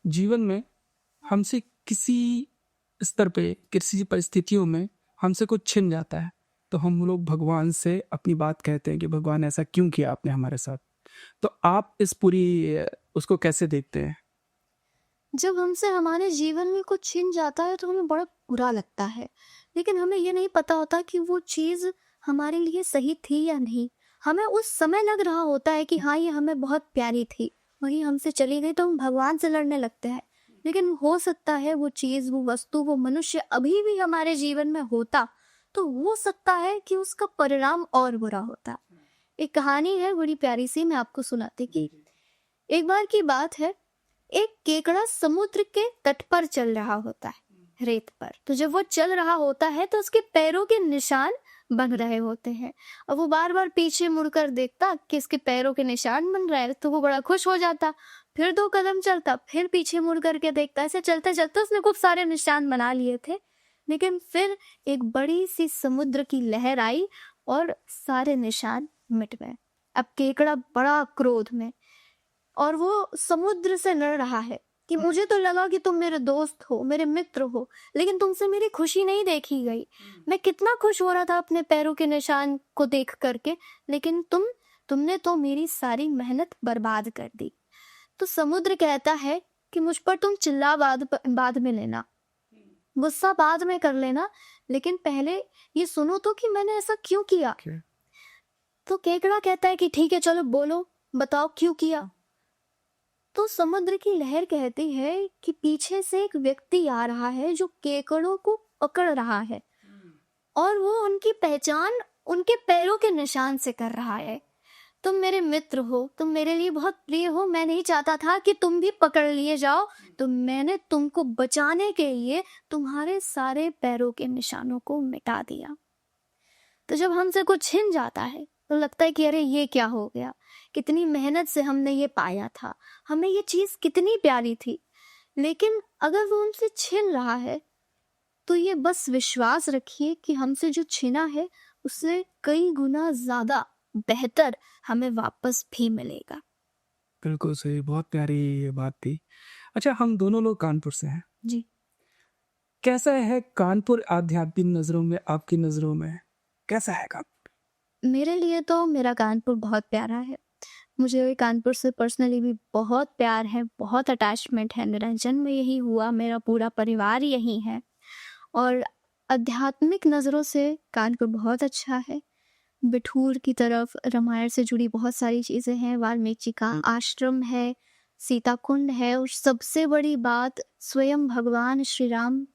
जीवन में हमसे किसी स्तर पे, किसी परिस्थितियों में हमसे कुछ छिन जाता है, तो हम लोग भगवान से अपनी बात कहते हैं कि भगवान ऐसा क्यों किया आपने हमारे साथ। तो आप इस पूरी उसको कैसे देखते हैं? जब हमसे हमारे जीवन में कुछ छिन जाता है तो हमें बड़ा बुरा लगता है, लेकिन हमें ये नहीं पता होता कि वो चीज़ हमारे लिए सही थी या नहीं। हमें उस समय लग रहा होता है कि हाँ ये हमें बहुत प्यारी थी, वही हमसे चली गई, तो हम भगवान से लड़ने लगते हैं। लेकिन हो सकता है वो चीज़, वो वस्तु, वो मनुष्य अभी भी हमारे जीवन में होता, तो हो सकता है कि उसका परिणाम और बुरा होता। एक कहानी है बड़ी प्यारी सी, मैं आपको सुनाती कि एक बार की बात है, एक केकड़ा समुद्र के तट पर चल रहा होता है, रेत पर। तो जब वो चल रहा होता है तो उसके पैरों के निशान बन रहे होते हैं, और वो बार बार पीछे मुड़कर देखता कि इसके पैरों के निशान बन रहे हैं, तो वो बड़ा खुश हो जाता। फिर 2 कदम चलता, फिर पीछे मुड़ करके देखता। ऐसे चलते चलते उसने खूब सारे निशान बना लिए थे, लेकिन फिर एक बड़ी सी समुद्र की लहर आई और सारे निशान मिट गए। अब केकड़ा बड़ा क्रोध में, और वो समुद्र से लड़ रहा है कि मुझे तो लगा कि तुम मेरे दोस्त हो, मेरे मित्र हो, लेकिन तुमसे मेरी खुशी नहीं देखी गई। मैं कितना खुश हो रहा था अपने पैरों के निशान को देख करके, लेकिन तुमने तो मेरी सारी मेहनत बर्बाद कर दी। तो समुद्र कहता है कि मुझ पर तुम चिल्ला बाद में लेना, गुस्सा बाद में कर लेना, लेकिन पहले ये सुनो तो कि मैंने ऐसा क्यों किया। तो केकड़ा कहता है कि ठीक है, चलो बोलो, बताओ क्यों किया। तो समुद्र की लहर कहती है कि पीछे से एक व्यक्ति आ रहा है जो केकड़ों को पकड़ रहा है, और वो उनकी पहचान उनके पैरों के निशान से कर रहा है। तुम मेरे मित्र हो, तुम मेरे लिए बहुत प्रिय हो, मैं नहीं चाहता था कि तुम भी पकड़ लिए जाओ, तो मैंने तुमको बचाने के लिए तुम्हारे सारे पैरों के निशानों को मिटा दिया। तो जब हमसे कुछ छिन जाता है तो लगता है कि अरे ये क्या हो गया, कितनी मेहनत से हमने ये पाया था, हमें ये चीज़ कितनी प्यारी थी। लेकिन अगर वो हमसे छिन रहा है तो ये बस विश्वास रखिए कि हमसे जो छिना है उससे कई गुना ज़्यादा बेहतर हमें वापस भी मिलेगा। बिल्कुल सही, बहुत प्यारी ये बात थी। अच्छा, हम दोनों लोग कानपुर से हैं। जी, कैसा है कानपुर आध्यात्मिक नज़रों में, आपकी नज़रों में कैसा है कानपुर? मेरे लिए तो मेरा कानपुर बहुत प्यारा है। मुझे कानपुर से पर्सनली भी बहुत प्यार है, बहुत अटैचमेंट है। मेरा जन्म यही हुआ, मेरा पूरा परिवार यही है, और आध्यात्मिक नज़रों से कानपुर बहुत अच्छा है। बिठूर की तरफ रामायण से जुड़ी बहुत सारी चीज़ें हैं, वाल्मीकि का आश्रम है, सीता कुंड है, और सबसे बड़ी बात स्वयं भगवान श्री राम,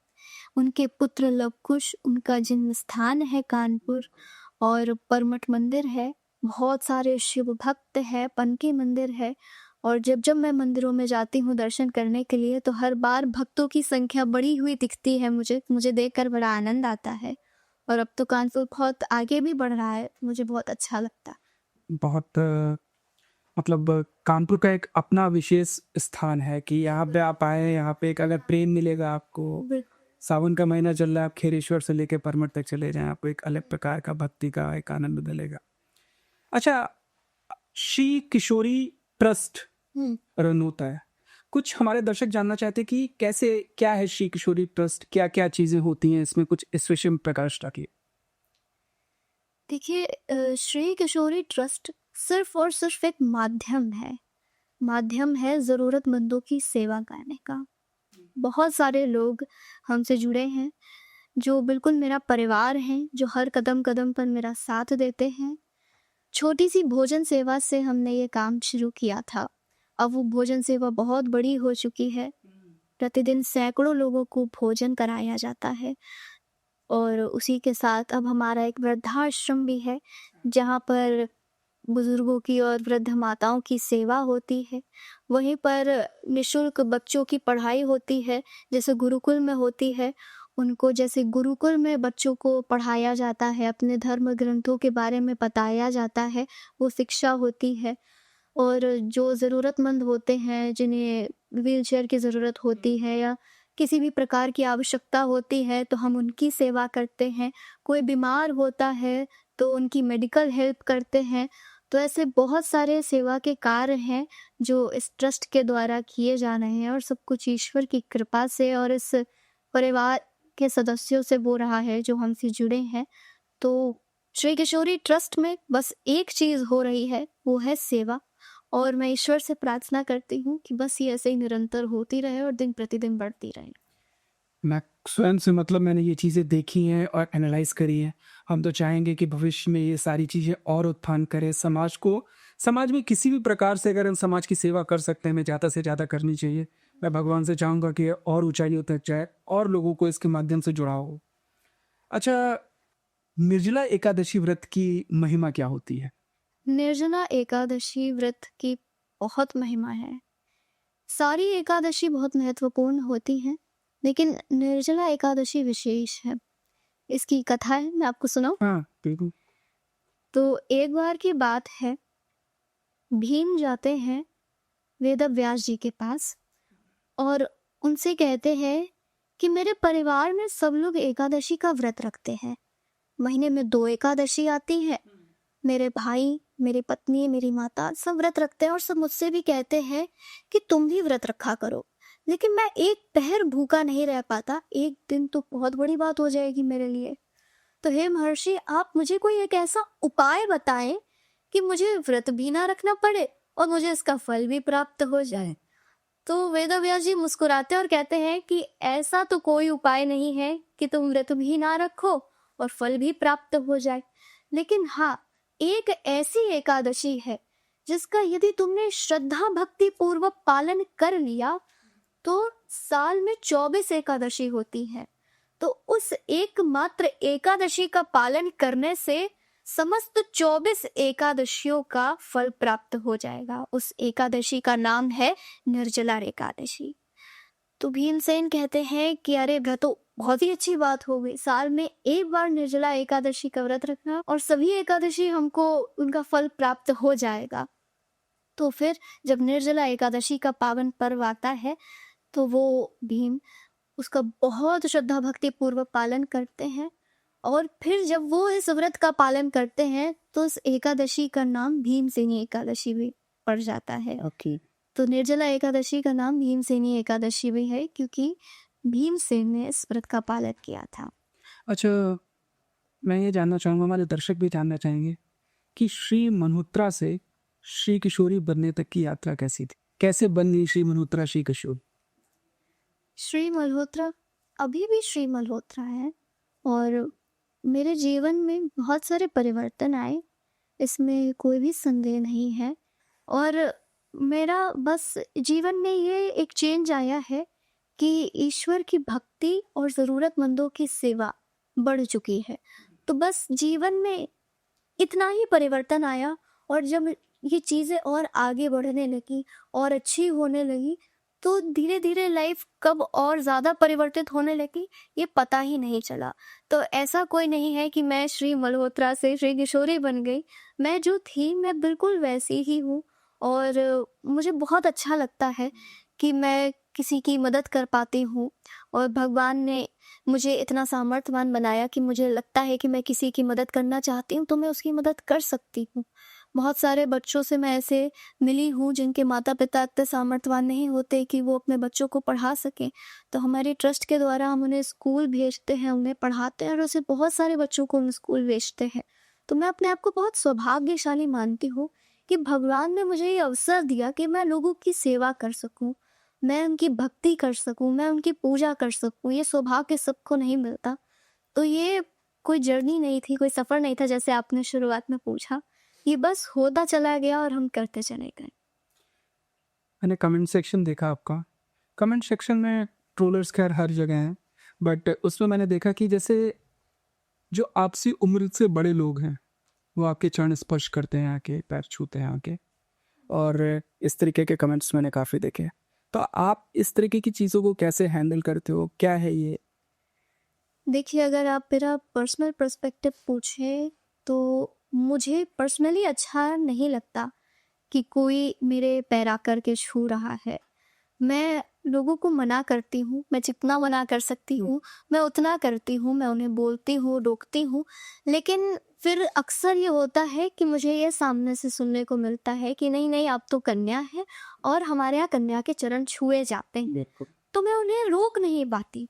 उनके पुत्र लवकुश, उनका जन्म स्थान है कानपुर, और परमठ मंदिर है, बहुत सारे शिव भक्त है, पनकी मंदिर है। और जब जब मैं मंदिरों में जाती हूँ दर्शन करने के लिए, तो हर बार भक्तों की संख्या बढ़ी हुई दिखती है। मुझे देखकर बड़ा आनंद आता है, और अब तो कानपुर बहुत आगे भी बढ़ रहा है, मुझे बहुत अच्छा लगता है। बहुत मतलब कानपुर का एक अपना विशेष स्थान है कि यहाँ पे आप आए, यहाँ पे एक अलग प्रेम मिलेगा आपको। सावन का महीना चल रहा है, आप खेरेश्वर से लेके परमठ तक चले जाएं, आपको एक अलग प्रकार का भक्ति का एक आनंद मिलेगा। अच्छा, श्री किशोरी ट्रस्ट रन होता है, कुछ हमारे दर्शक जानना चाहते हैं कि कैसे, क्या है श्री किशोरी ट्रस्ट, क्या क्या चीजें होती हैं इसमें, कुछ इस विषय में प्रकाश डालिए। देखिए, श्री किशोरी ट्रस्ट सिर्फ और सिर्फ एक माध्यम है ज़रूरतमंदों की सेवा करने का। बहुत सारे लोग हमसे जुड़े हैं जो बिल्कुल मेरा परिवार हैं, जो हर कदम कदम पर मेरा साथ देते हैं। छोटी सी भोजन सेवा से हमने ये काम शुरू किया था, अब वो भोजन सेवा बहुत बड़ी हो चुकी है। प्रतिदिन सैकड़ों लोगों को भोजन कराया जाता है। और उसी के साथ अब हमारा एक वृद्धाश्रम भी है, जहाँ पर बुजुर्गों की और वृद्ध माताओं की सेवा होती है। वहीं पर निःशुल्क बच्चों की पढ़ाई होती है, जैसे गुरुकुल में होती है। उनको जैसे गुरुकुल में बच्चों को पढ़ाया जाता है, अपने धर्म ग्रंथों के बारे में बताया जाता है, वो शिक्षा होती है। और जो ज़रूरतमंद होते हैं, जिन्हें व्हीलचेयर की ज़रूरत होती है या किसी भी प्रकार की आवश्यकता होती है, तो हम उनकी सेवा करते हैं। कोई बीमार होता है तो उनकी मेडिकल हेल्प करते हैं। तो ऐसे बहुत सारे सेवा के कार्य हैं जो इस ट्रस्ट के द्वारा किए जा रहे हैं, और सब कुछ ईश्वर की कृपा से और इस परिवार के सदस्यों से हो रहा है जो हमसे जुड़े हैं। तो श्री किशोरी ट्रस्ट में बस एक चीज़ हो रही है, वो है सेवा। और मैं ईश्वर से प्रार्थना करती हूँ कि बस ये ऐसे ही निरंतर होती रहे और दिन प्रतिदिन बढ़ती रहे। मैं स्वयं से मतलब मैंने ये चीज़ें देखी हैं और एनालाइज करी हैं। हम तो चाहेंगे कि भविष्य में ये सारी चीज़ें और उत्थान करें, समाज में किसी भी प्रकार से अगर हम समाज की सेवा कर सकते हैं, हमें ज़्यादा से ज़्यादा करनी चाहिए। मैं भगवान से चाहूँगा कि ये और ऊंचाइयों तक जाए और लोगों को इसके माध्यम से जुड़ा हो। अच्छा, निर्जला एकादशी व्रत की महिमा क्या होती है? निर्जला एकादशी व्रत की बहुत महिमा है। सारी एकादशी बहुत महत्वपूर्ण होती हैं, लेकिन निर्जला एकादशी विशेष है। इसकी कथा है, मैं आपको सुनाऊं? हाँ, बिल्कुल। तो एक बार की बात है, भीम जाते हैं वेद व्यास जी के पास और उनसे कहते हैं कि मेरे परिवार में सब लोग एकादशी का व्रत रखते हैं। महीने में 2 एकादशी आती है। मेरे भाई, मेरी पत्नी, मेरी माता सब व्रत रखते हैं और सब मुझसे भी कहते हैं कि तुम भी व्रत रखा करो। लेकिन मैं एक पहर भूखा नहीं रह पाता। एक दिन तो बहुत बड़ी बात हो जाएगी मेरे लिए। तो हे महर्षि, आप मुझे कोई एक ऐसा उपाय बताएं कि मुझे व्रत भी ना रखना पड़े और मुझे इसका फल भी प्राप्त हो जाए। तो वेदव्यास जी मुस्कुराते और कहते हैं कि ऐसा तो कोई उपाय नहीं है कि तुम व्रत भी ना रखो और फल भी प्राप्त हो जाए। लेकिन हाँ, एक ऐसी एकादशी है जिसका यदि तुमने श्रद्धा भक्ति पूर्वक पालन कर लिया तो साल में 24 एकादशी होती है। तो उस एकमात्र एकादशी का पालन करने से समस्त 24 एकादशियों का फल प्राप्त हो जाएगा। उस एकादशी का नाम है निर्जला एकादशी। तो भीमसेन कहते हैं कि अरे वह तो बहुत ही अच्छी बात हो गई, साल में एक बार निर्जला एकादशी का व्रत रखना और सभी एकादशी हमको उनका फल प्राप्त हो जाएगा। तो फिर जब निर्जला एकादशी का पावन पर्व आता है तो वो भीम उसका बहुत श्रद्धा भक्ति पूर्वक पालन करते हैं, और फिर जब वो इस व्रत का पालन करते हैं तो इस एकादशी का नाम भीमसेनी एकादशी भी पड़ जाता है। ओके। तो निर्जला एकादशी का नाम भीमसेनी एकादशी भी है क्योंकि भीमसेन ने इस व्रत का पालन किया था। अच्छा, मैं ये जानना चाहूँगा, हमारे दर्शक भी जानना चाहेंगे कि श्री मल्होत्रा से श्री किशोरी बनने तक की यात्रा कैसी थी? कैसे बनी श्री मल्होत्रा श्री किशोरी? श्री मल्होत्रा अभी भी श्री मल्होत्रा है और मेरे जीवन में बहुत सारे परिवर्तन आए, इसमें कोई भी संदेह नहीं है। और मेरा बस जीवन में ये एक चेंज आया है कि ईश्वर की भक्ति और ज़रूरतमंदों की सेवा बढ़ चुकी है। तो बस जीवन में इतना ही परिवर्तन आया, और जब ये चीज़ें और आगे बढ़ने लगी और अच्छी होने लगी तो धीरे धीरे लाइफ कब और ज़्यादा परिवर्तित होने लगी ये पता ही नहीं चला। तो ऐसा कोई नहीं है कि मैं श्री मल्होत्रा से श्री किशोरी बन गई। मैं जो थी मैं बिल्कुल वैसी ही हूँ, और मुझे बहुत अच्छा लगता है कि मैं किसी की मदद कर पाती हूँ, और भगवान ने मुझे इतना सामर्थ्यवान बनाया कि मुझे लगता है कि मैं किसी की मदद करना चाहती हूँ तो मैं उसकी मदद कर सकती हूँ। बहुत सारे बच्चों से मैं ऐसे मिली हूँ जिनके माता पिता इतने सामर्थ्यवान नहीं होते कि वो अपने बच्चों को पढ़ा सकें, तो हमारे ट्रस्ट के द्वारा हम उन्हें स्कूल भेजते हैं, उन्हें पढ़ाते हैं और ऐसे बहुत सारे बच्चों को हम स्कूल भेजते हैं। तो मैं अपने आप को बहुत सौभाग्यशाली मानती हूँ कि भगवान ने मुझे ये अवसर दिया कि मैं लोगों की सेवा कर सकूँ, मैं उनकी भक्ति कर सकूँ, मैं उनकी पूजा कर सकूँ। ये सौभाग्य सबको नहीं मिलता। तो ये कोई जर्नी नहीं थी, कोई सफ़र नहीं था जैसे आपने शुरुआत में पूछा। ये बस होता चला गया और हम करते चले गए। मैंने कमेंट सेक्शन देखा आपका। कमेंट सेक्शन में ट्रोलर्स खैर हर जगह हैं, बट उसमें मैंने देखा कि जैसे जो आपसी उम्र से बड़े लोग हैं वो आपके चरण स्पर्श करते हैं, आके पैर छूते हैं आके, और इस तरीके के कमेंट्स मैंने काफ़ी देखे। तो आप इस तरीके की चीज़ों को कैसे हैंडल करते हो, क्या है ये? देखिए, अगर आप मेरा पर्सनल पर्सपेक्टिव पूछें तो मुझे पर्सनली अच्छा नहीं लगता कि कोई मेरे पैर आकर के छू रहा है। मैं लोगों को मना करती हूँ, मैं जितना मना कर सकती हूँ मैं उतना करती हूँ, मैं उन्हें बोलती हूँ, रोकती हूँ। लेकिन फिर अक्सर ये होता है कि मुझे ये सामने से सुनने को मिलता है कि नहीं नहीं, आप तो कन्या है और हमारे यहाँ कन्या के चरण छुए जाते हैं। तो मैं उन्हें रोक नहीं पाती।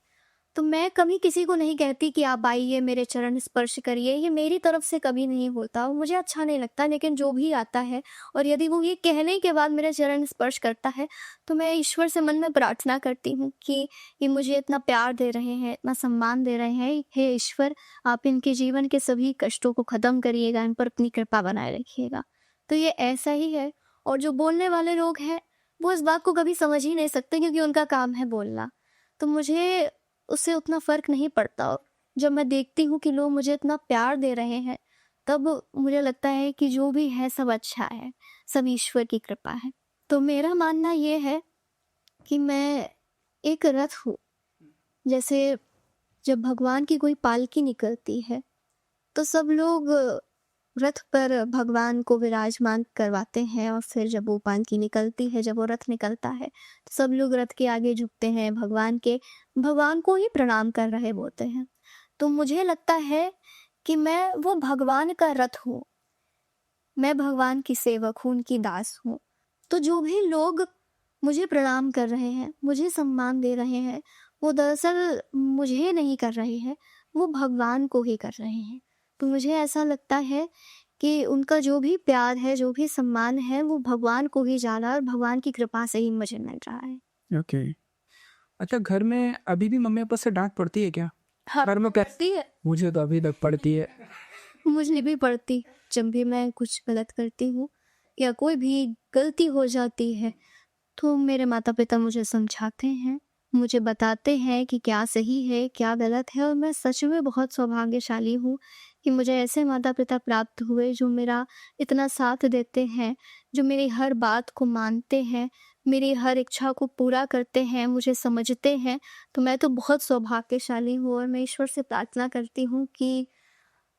तो मैं कभी किसी को नहीं कहती कि आप आइए मेरे चरण स्पर्श करिए, ये मेरी तरफ से कभी नहीं होता और मुझे अच्छा नहीं लगता। लेकिन जो भी आता है और यदि वो ये कहने के बाद मेरे चरण स्पर्श करता है तो मैं ईश्वर से मन में प्रार्थना करती हूँ कि ये मुझे इतना प्यार दे रहे हैं, इतना सम्मान दे रहे हैं, हे ईश्वर आप इनके जीवन के सभी कष्टों को ख़त्म करिएगा, इन पर अपनी कृपा बनाए रखिएगा। तो ये ऐसा ही है। और जो बोलने वाले लोग हैं वो इस बात को कभी समझ ही नहीं सकते क्योंकि उनका काम है बोलना। तो मुझे उससे उतना फ़र्क नहीं पड़ता। और जब मैं देखती हूँ कि लोग मुझे इतना प्यार दे रहे हैं तब मुझे लगता है कि जो भी है सब अच्छा है, सब ईश्वर की कृपा है। तो मेरा मानना ये है कि मैं एक रथ हूँ। जैसे जब भगवान की कोई पालकी निकलती है तो सब लोग रथ पर भगवान को विराजमान करवाते हैं और फिर जब वो पालकी निकलती है, जब वो रथ निकलता है तो सब लोग रथ के आगे झुकते हैं, भगवान को ही प्रणाम कर रहे होते हैं। तो मुझे लगता है कि मैं वो भगवान का रथ हूँ, मैं भगवान की सेवक हूँ, उनकी दास हूँ। तो जो भी लोग मुझे प्रणाम कर रहे हैं, मुझे सम्मान दे रहे हैं, वो दरअसल मुझे नहीं कर रहे हैं, वो भगवान को ही कर रहे हैं। तो मुझे ऐसा लगता है कि उनका जो भी प्यार है, जो भी सम्मान है, वो भगवान को ही जा रहा है और भगवान की कृपा से ही मुझे मिल रहा है। ओके। अच्छा, घर में अभी भी मम्मी पापा से डांट पड़ती है क्या? हाँ, घर में पड़ती है। मुझे तो अभी तक पड़ती है। मुझे भी पड़ती। जब भी मैं कुछ गलत करती हूँ या कोई भी गलती हो जाती है तो मेरे माता पिता मुझे समझाते हैं, मुझे बताते हैं कि क्या सही है, क्या गलत है। और मैं सच में बहुत सौभाग्यशाली हूँ कि मुझे ऐसे माता पिता प्राप्त हुए जो मेरा इतना साथ देते हैं, जो मेरी हर बात को मानते हैं, मेरी हर इच्छा को पूरा करते हैं, मुझे समझते हैं। तो मैं तो बहुत सौभाग्यशाली हूँ और मैं ईश्वर से प्रार्थना करती हूँ कि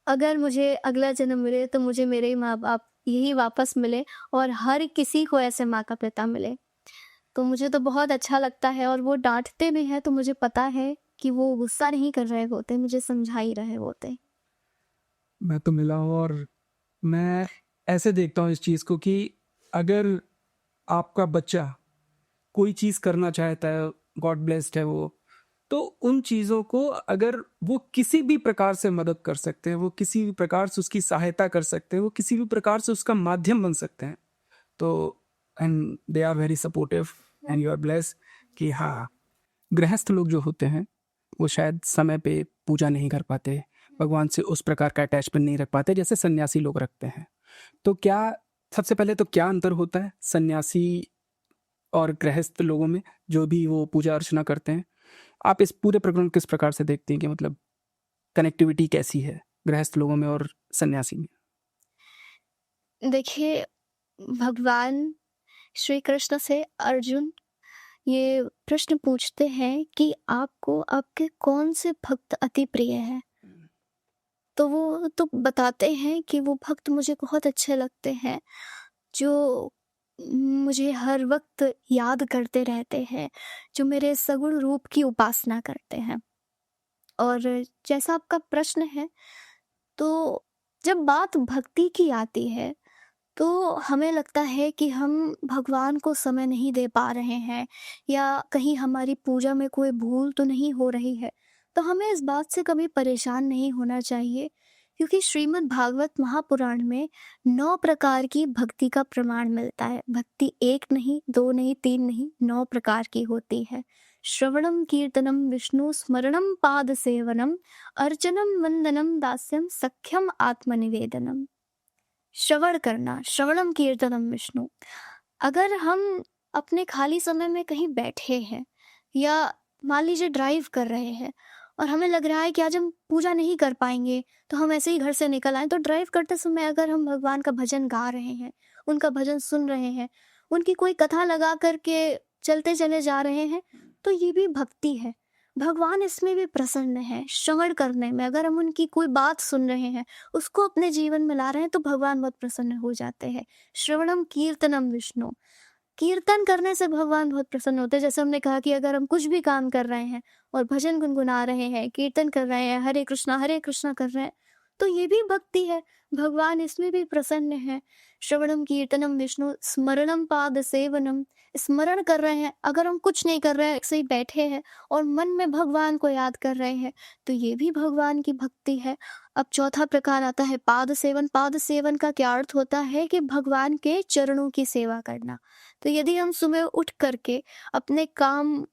अगर मुझे अगला जन्म मिले तो मुझे मेरे माँ बाप यही वापस मिले और हर किसी को ऐसे माता पिता मिले। तो मुझे तो बहुत अच्छा लगता है। और वो डांटते भी हैं तो मुझे पता है कि वो गुस्सा नहीं कर रहे होते, मुझे समझा ही रहे होते। मैं तो मिला हूँ और मैं ऐसे देखता हूँ इस चीज़ को कि अगर आपका बच्चा कोई चीज़ करना चाहता है, गॉड ब्लेस्ड है वो, तो उन चीज़ों को अगर वो किसी भी प्रकार से मदद कर सकते हैं, वो किसी भी प्रकार से उसकी सहायता कर सकते हैं, वो किसी भी प्रकार से उसका माध्यम बन सकते हैं, तो and they are very supportive and you are blessed कि हाँ, गृहस्थ लोग जो होते हैं वो शायद समय पे पूजा नहीं कर पाते, भगवान से उस प्रकार का अटैचमेंट नहीं रख पाते जैसे सन्यासी लोग रखते हैं। तो क्या, सबसे पहले तो क्या अंतर होता है सन्यासी और गृहस्थ लोगों में जो भी वो पूजा अर्चना करते हैं? आप इस पूरे प्रकरण किस प्रकार से देखते हैं कि मतलब कनेक्टिविटी कैसी है गृहस्थ लोगों में और सन्यासी में? देखिए, भगवान श्री कृष्ण से अर्जुन ये प्रश्न पूछते हैं कि आपको आपके कौन से भक्त अति प्रिय हैं। तो वो तो बताते हैं कि वो भक्त मुझे बहुत अच्छे लगते हैं जो मुझे हर वक्त याद करते रहते हैं, जो मेरे सगुण रूप की उपासना करते हैं। और जैसा आपका प्रश्न है, तो जब बात भक्ति की आती है तो हमें लगता है कि हम भगवान को समय नहीं दे पा रहे हैं या कहीं हमारी पूजा में कोई भूल तो नहीं हो रही है। तो हमें इस बात से कभी परेशान नहीं होना चाहिए क्योंकि श्रीमद् भागवत महापुराण में 9 प्रकार की भक्ति का प्रमाण मिलता है। भक्ति 1 नहीं, 2 नहीं, 3 नहीं, 9 प्रकार की होती है। श्रवणम कीर्तनम विष्णु स्मरणम पाद सेवनम अर्चनम वंदनम दास्यम सख्यम आत्मनिवेदनम। श्रवण करना, श्रवणम कीर्तनम विष्णु। अगर हम अपने खाली समय में कहीं बैठे हैं या मान लीजिए ड्राइव कर रहे हैं और हमें लग रहा है कि आज हम पूजा नहीं कर पाएंगे, तो हम ऐसे ही घर से निकल आए। तो ड्राइव करते समय अगर हम भगवान का भजन गा रहे हैं, उनका भजन सुन रहे हैं, उनकी कोई कथा लगा करके चलते चले जा रहे हैं, तो ये भी भक्ति है। भगवान इसमें भी प्रसन्न है। श्रवण करने में अगर हम उनकी कोई बात सुन रहे हैं, उसको अपने जीवन में ला रहे हैं, तो भगवान बहुत प्रसन्न हो जाते हैं। श्रवणम कीर्तनम विष्णु, कीर्तन करने से भगवान बहुत प्रसन्न होते हैं। जैसे हमने कहा कि अगर हम कुछ भी काम कर रहे हैं और भजन गुनगुना रहे हैं, कीर्तन कर रहे हैं, हरे कृष्णा कर रहे हैं, तो ये भी भक्ति है। भगवान इसमें भी प्रसन्न है। श्रवणम कीर्तनम विष्णु स्मरणम पाद सेवनम, स्मरण कर रहे हैं। अगर हम कुछ नहीं कर रहे हैं, ऐसे ही बैठे हैं और मन में भगवान को याद कर रहे हैं, तो ये भी भगवान की भक्ति है। अब चौथा प्रकार आता है पाद सेवन। पाद सेवन का क्या अर्थ होता है कि भगवान के चरणों की सेवा करना। तो यदि हम सुबह उठ करके अपने काम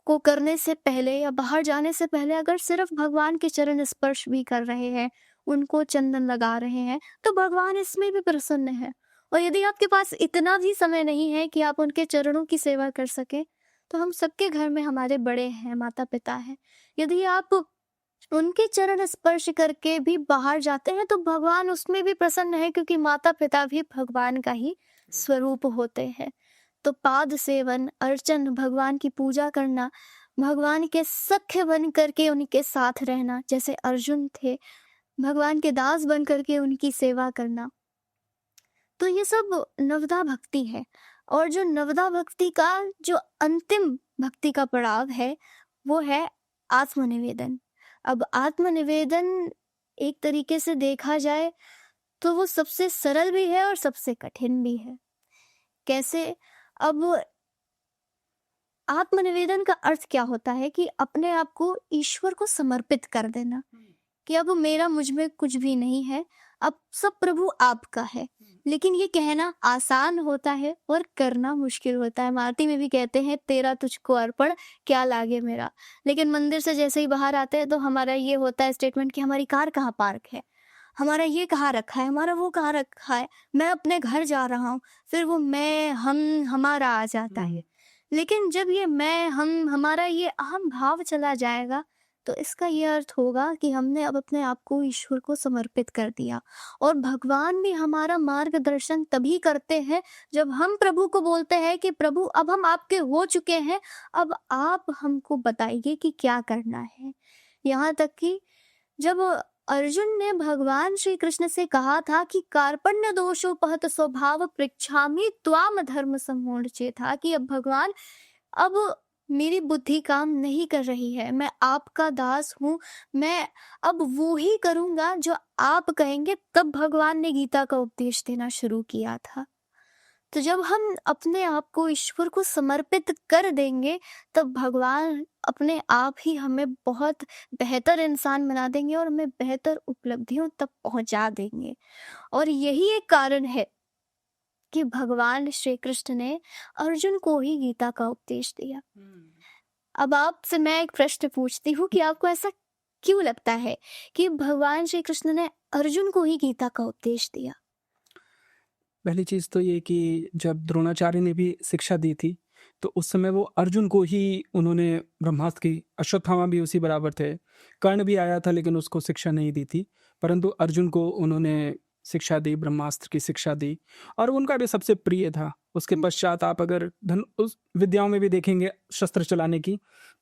को करने से पहले या बाहर जाने से पहले अगर सिर्फ भगवान के चरण स्पर्श भी कर रहे हैं, उनको चंदन लगा रहे हैं, तो भगवान इसमें भी प्रसन्न है। और यदि आपके पास इतना भी समय नहीं है कि आप उनके चरणों की सेवा कर सके, तो हम सबके घर में हमारे बड़े हैं, माता पिता हैं, यदि आप उनके चरण स्पर्श करके भी बाहर जाते हैं, तो भगवान उसमें भी प्रसन्न है, क्योंकि माता पिता भी भगवान का ही स्वरूप होते हैं। तो पाद सेवन, अर्चन, भगवान की पूजा करना, भगवान के सख्य बन करके उनके साथ रहना, जैसे अर्जुन थे, भगवान के दास बन करके उनकी सेवा करना, तो ये सब नवदा भक्ति है। और जो नवदा भक्ति का जो अंतिम भक्ति का पड़ाव है, वो है आत्मनिवेदन। अब आत्मनिवेदन एक तरीके से देखा जाए तो वो सबसे सरल भी है और सबसे कठिन भी है। कैसे? अब आत्मनिवेदन का अर्थ क्या होता है कि अपने आप को ईश्वर को समर्पित कर देना, कि अब मेरा मुझ में कुछ भी नहीं है, अब सब प्रभु आपका है। लेकिन ये कहना आसान होता है और करना मुश्किल होता है। मारुति में भी कहते हैं तेरा तुझको अर्पण क्या लागे मेरा। लेकिन मंदिर से जैसे ही बाहर आते हैं तो हमारा ये होता है स्टेटमेंट कि हमारी कार कहाँ पार्क है, हमारा ये कहाँ रखा है, हमारा वो कहाँ रखा है, मैं अपने घर जा रहा हूँ। फिर वो मैं, हम, हमारा आ जाता है। लेकिन जब ये मैं, हम, हमारा ये अहम भाव चला जाएगा, तो इसका ये अर्थ होगा कि हमने अब अपने आप को ईश्वर को समर्पित कर दिया। और भगवान भी हमारा मार्गदर्शन तभी करते हैं जब हम प्रभु को बोलते हैं कि प्रभु अब हम आपके हो चुके हैं, अब आप हमको बताइए कि क्या करना है। यहाँ तक कि जब अर्जुन ने भगवान श्री कृष्ण से कहा था कि कार्पण्य दोषोपहत स्वभाव पृच्छामि त्वाम धर्म सम्मूढ़ था, कि अब भगवान, अब मेरी बुद्धि काम नहीं कर रही है, मैं आपका दास हूँ, मैं अब वो ही करूँगा जो आप कहेंगे। तब भगवान ने गीता का उपदेश देना शुरू किया था। तो जब हम अपने आप को ईश्वर को समर्पित कर देंगे, तब भगवान अपने आप ही हमें बहुत बेहतर इंसान बना देंगे और हमें बेहतर उपलब्धियों तक पहुंचा देंगे। और यही एक कारण है कि भगवान श्री कृष्ण ने अर्जुन को ही गीता का उपदेश दिया। अब आपसे मैं एक प्रश्न पूछती हूँ कि आपको ऐसा क्यों लगता है कि भगवान श्री कृष्ण ने अर्जुन को ही गीता का उपदेश दिया? पहली चीज़ तो ये कि जब द्रोणाचार्य ने भी शिक्षा दी थी तो उस समय वो अर्जुन को ही उन्होंने ब्रह्मास्त्र की, अश्वत्थामा भी उसी बराबर थे, कर्ण भी आया था लेकिन उसको शिक्षा नहीं दी थी, परंतु अर्जुन को उन्होंने शिक्षा दी, ब्रह्मास्त्र की शिक्षा दी और उनका भी सबसे प्रिय था। उसके पश्चात आप अगर उस विद्याओं में भी देखेंगे शस्त्र चलाने की,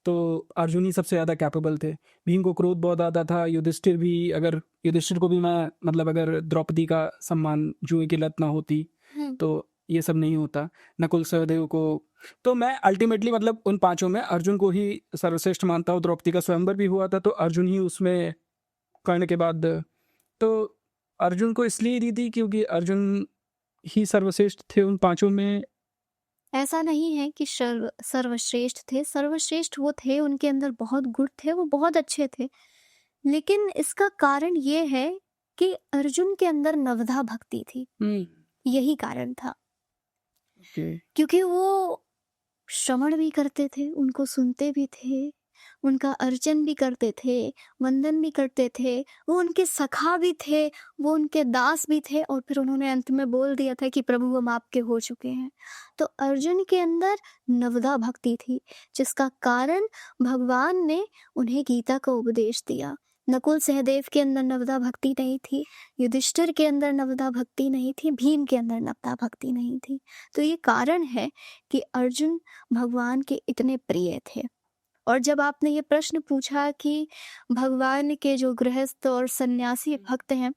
तो अर्जुन ही सबसे ज़्यादा कैपेबल थे। भीम को क्रोध बहुत आता था, युधिष्ठिर भी, अगर युधिष्ठिर को भी मैं मतलब अगर द्रौपदी का सम्मान, जुए की लत ना होती तो ये सब नहीं होता, नकुल सहदेव को। तो मैं अल्टीमेटली मतलब उन पांचों में अर्जुन को ही सर्वश्रेष्ठ मानता हूँ। द्रौपदी का स्वयंवर भी हुआ था तो अर्जुन ही उसमें, कर्ण के बाद। तो अर्जुन को इसलिए दी थी क्योंकि अर्जुन ही सर्वश्रेष्ठ थे उन पांचों में। ऐसा नहीं है कि सर्वश्रेष्ठ थे, सर्वश्रेष्ठ वो थे, उनके अंदर बहुत गुण थे, वो बहुत अच्छे थे। लेकिन इसका कारण ये है कि अर्जुन के अंदर नवधा भक्ति थी, यही कारण था। क्योंकि वो श्रवण भी करते थे, उनको सुनते भी थे, उनका अर्चन भी करते थे, वंदन भी करते थे, वो उनके सखा भी थे, वो उनके दास भी थे, और फिर उन्होंने अंत में बोल दिया था कि प्रभु हम आपके हो चुके हैं। तो अर्जुन के अंदर नवदा भक्ति थी, जिसका कारण भगवान ने उन्हें गीता का उपदेश दिया। नकुल सहदेव के अंदर नवदा भक्ति नहीं थी, युधिष्ठिर के अंदर नवदा भक्ति नहीं थी, भीम के अंदर नवदा भक्ति नहीं थी। तो ये कारण है कि अर्जुन भगवान के इतने प्रिय थे। और जब आपने ये प्रश्न पूछा कि भगवान के जो गृहस्थ और सन्यासी भक्त हैं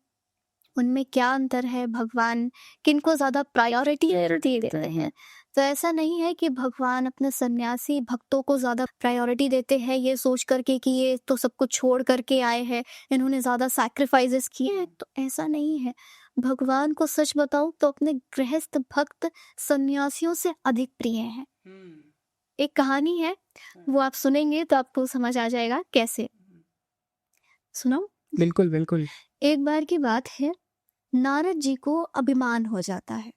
उनमें क्या अंतर है, भगवान किनको ज़्यादा प्रायोरिटी दे रहे हैं, तो ऐसा नहीं है कि भगवान अपने सन्यासी भक्तों को ज़्यादा प्रायोरिटी देते हैं ये सोच करके कि ये तो सब कुछ छोड़ करके आए हैं, इन्होंने ज़्यादा सैक्रिफाइसेस किए हैं, तो ऐसा नहीं है। भगवान को सच बताऊं तो अपने गृहस्थ भक्त सन्यासियों से अधिक प्रिय हैं। एक कहानी है, वो आप सुनेंगे तो आपको समझ आ जाएगा कैसे। सुनो। बिल्कुल बिल्कुल। एक बार की बात है, नारद जी को अभिमान हो जाता है।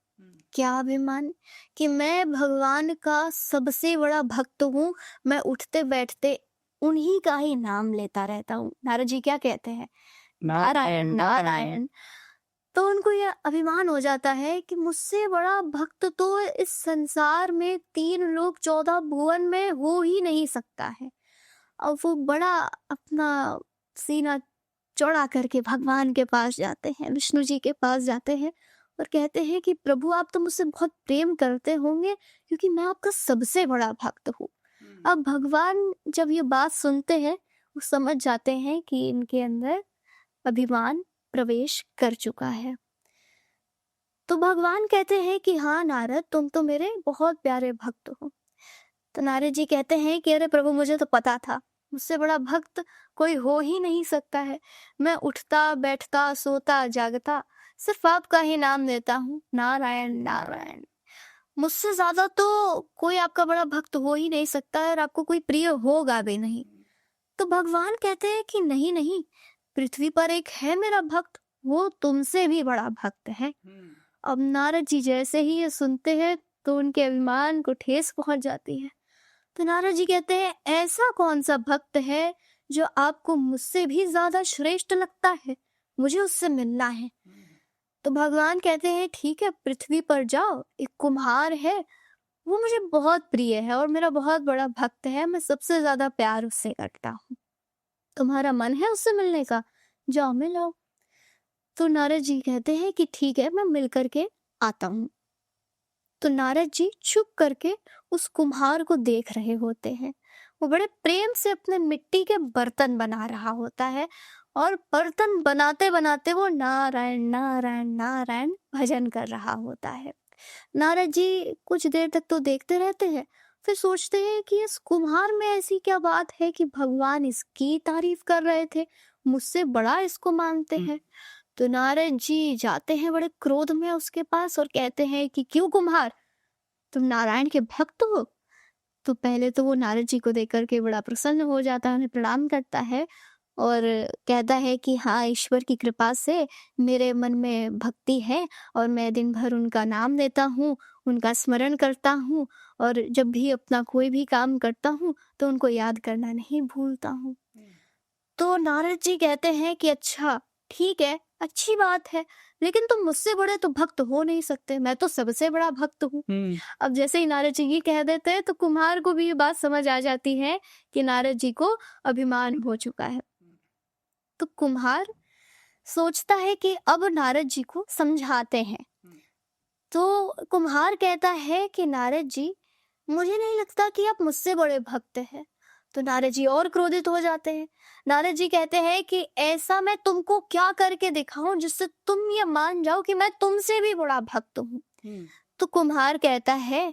क्या अभिमान? कि मैं भगवान का सबसे बड़ा भक्त हूँ, मैं उठते बैठते उन्हीं का ही नाम लेता रहता हूँ। नारद जी क्या कहते हैं? नारायण नारायण। तो उनको यह अभिमान हो जाता है कि मुझसे बड़ा भक्त तो इस संसार में 3 लोक 14 भुवन में हो ही नहीं सकता है। और वो बड़ा अपना सीना चौड़ा करके भगवान के पास जाते हैं, विष्णु जी के पास जाते हैं और कहते हैं कि प्रभु आप तो मुझसे बहुत प्रेम करते होंगे क्योंकि मैं आपका सबसे बड़ा भक्त हूँ। अब भगवान जब ये बात सुनते हैं वो समझ जाते हैं कि इनके अंदर अभिमान प्रवेश कर चुका है। तो भगवान कहते हैं कि हाँ नारद, तुम तो मेरे बहुत प्यारे भक्त हो। तो नारद जी कहते हैं कि अरे प्रभु, मुझे तो पता था, मुझसे बड़ा भक्त कोई हो ही नहीं सकता है। मैं उठता बैठता सोता जागता सिर्फ आपका ही नाम लेता हूँ, नारायण नारायण। मुझसे ज्यादा तो कोई आपका बड़ा भक्त हो ही नहीं सकता है और आपको कोई प्रिय होगा भी नहीं। तो भगवान कहते हैं कि नहीं नहीं, पृथ्वी पर एक है मेरा भक्त, वो तुमसे भी बड़ा भक्त है। अब नारद जी जैसे ही ये सुनते हैं तो उनके अभिमान को ठेस पहुंच जाती है। तो नारद जी कहते हैं ऐसा कौन सा भक्त है जो आपको मुझसे भी ज्यादा श्रेष्ठ लगता है, मुझे उससे मिलना है। तो भगवान कहते हैं ठीक है, पृथ्वी पर जाओ, एक कुम्हार है, वो मुझे बहुत प्रिय है और मेरा बहुत बड़ा भक्त है, मैं सबसे ज्यादा प्यार उससे करता हूँ। तुम्हारा मन है उससे मिलने का, जाओ मिलो। तो नारद जी कहते हैं कि ठीक है, मैं मिल करके आता हूँ। तो नारद जी चुप करके उस कुम्हार को देख रहे होते हैं। वो बड़े प्रेम से अपने मिट्टी के बर्तन बना रहा होता है और बर्तन बनाते बनाते वो नारायण नारायण नारायण भजन कर रहा होता है। नारद जी कुछ देर तक तो देखते रहते हैं, फिर सोचते हैं कि इस कुम्हार में ऐसी क्या बात है कि भगवान इसकी तारीफ कर रहे थे, मुझसे बड़ा इसको मानते हैं। तो नारद जी जाते हैं बड़े क्रोध में उसके पास और कहते हैं कि क्यों कुम्हार, तुम नारायण के भक्त हो? तो पहले तो वो नारद जी को देख करके बड़ा प्रसन्न हो जाता है, उन्हें प्रणाम करता है और कहता है कि हाँ, ईश्वर की कृपा से मेरे मन में भक्ति है और मैं दिन भर उनका नाम लेता हूँ, उनका स्मरण करता हूँ और जब भी अपना कोई भी काम करता हूँ तो उनको याद करना नहीं भूलता हूँ। तो नारद जी कहते हैं कि अच्छा ठीक है, अच्छी बात है, लेकिन तुम मुझसे बड़े तो भक्त हो नहीं सकते, मैं तो सबसे बड़ा भक्त हूँ। अब जैसे ही नारद जी ये कह देते हैं तो कुम्हार को भी ये बात समझ आ जाती है कि नारद जी को अभिमान हो चुका है। तो कुम्हार सोचता है कि अब नारद जी को समझाते हैं। तो कुम्हार कहता है कि नारद जी, मुझे नहीं लगता कि आप मुझसे बड़े भक्त हैं। तो नारद जी और क्रोधित हो जाते हैं। नारद जी कहते हैं कि ऐसा मैं तुमको क्या करके दिखाऊं जिससे तुम ये मान जाओ कि मैं तुमसे भी बड़ा भक्त हूँ। तो कुम्हार कहता है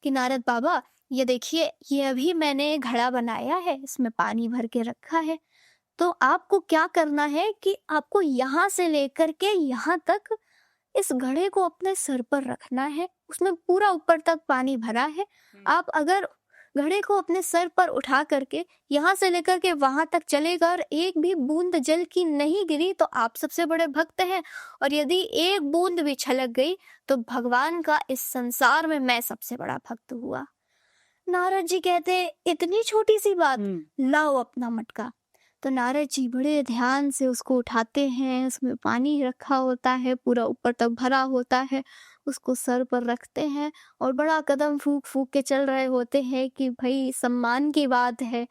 कि नारद बाबा, ये देखिए, ये अभी मैंने घड़ा बनाया है, इसमें पानी भर के रखा है, तो आपको क्या करना है कि आपको यहाँ से लेकर के यहाँ तक इस घड़े को अपने सर पर रखना है, उसमें पूरा ऊपर तक पानी भरा है। आप अगर घड़े को अपने सर पर उठा करके यहाँ से लेकर के वहां तक चलेगा और एक भी बूंद जल की नहीं गिरी तो आप सबसे बड़े भक्त हैं, और यदि एक बूंद भी छलक गई तो भगवान का इस संसार में मैं सबसे बड़ा भक्त हुआ। नारद जी कहते इतनी छोटी सी बात, हम्म, लाओ अपना मटका। तो नारद जी बड़े ध्यान से उसको उठाते हैं, उसमें पानी रखा होता है, पूरा ऊपर तक भरा होता है, उसको सर पर रखते हैं और बड़ा कदम फूंक फूंक के चल रहे होते हैं कि भाई सम्मान की बात है।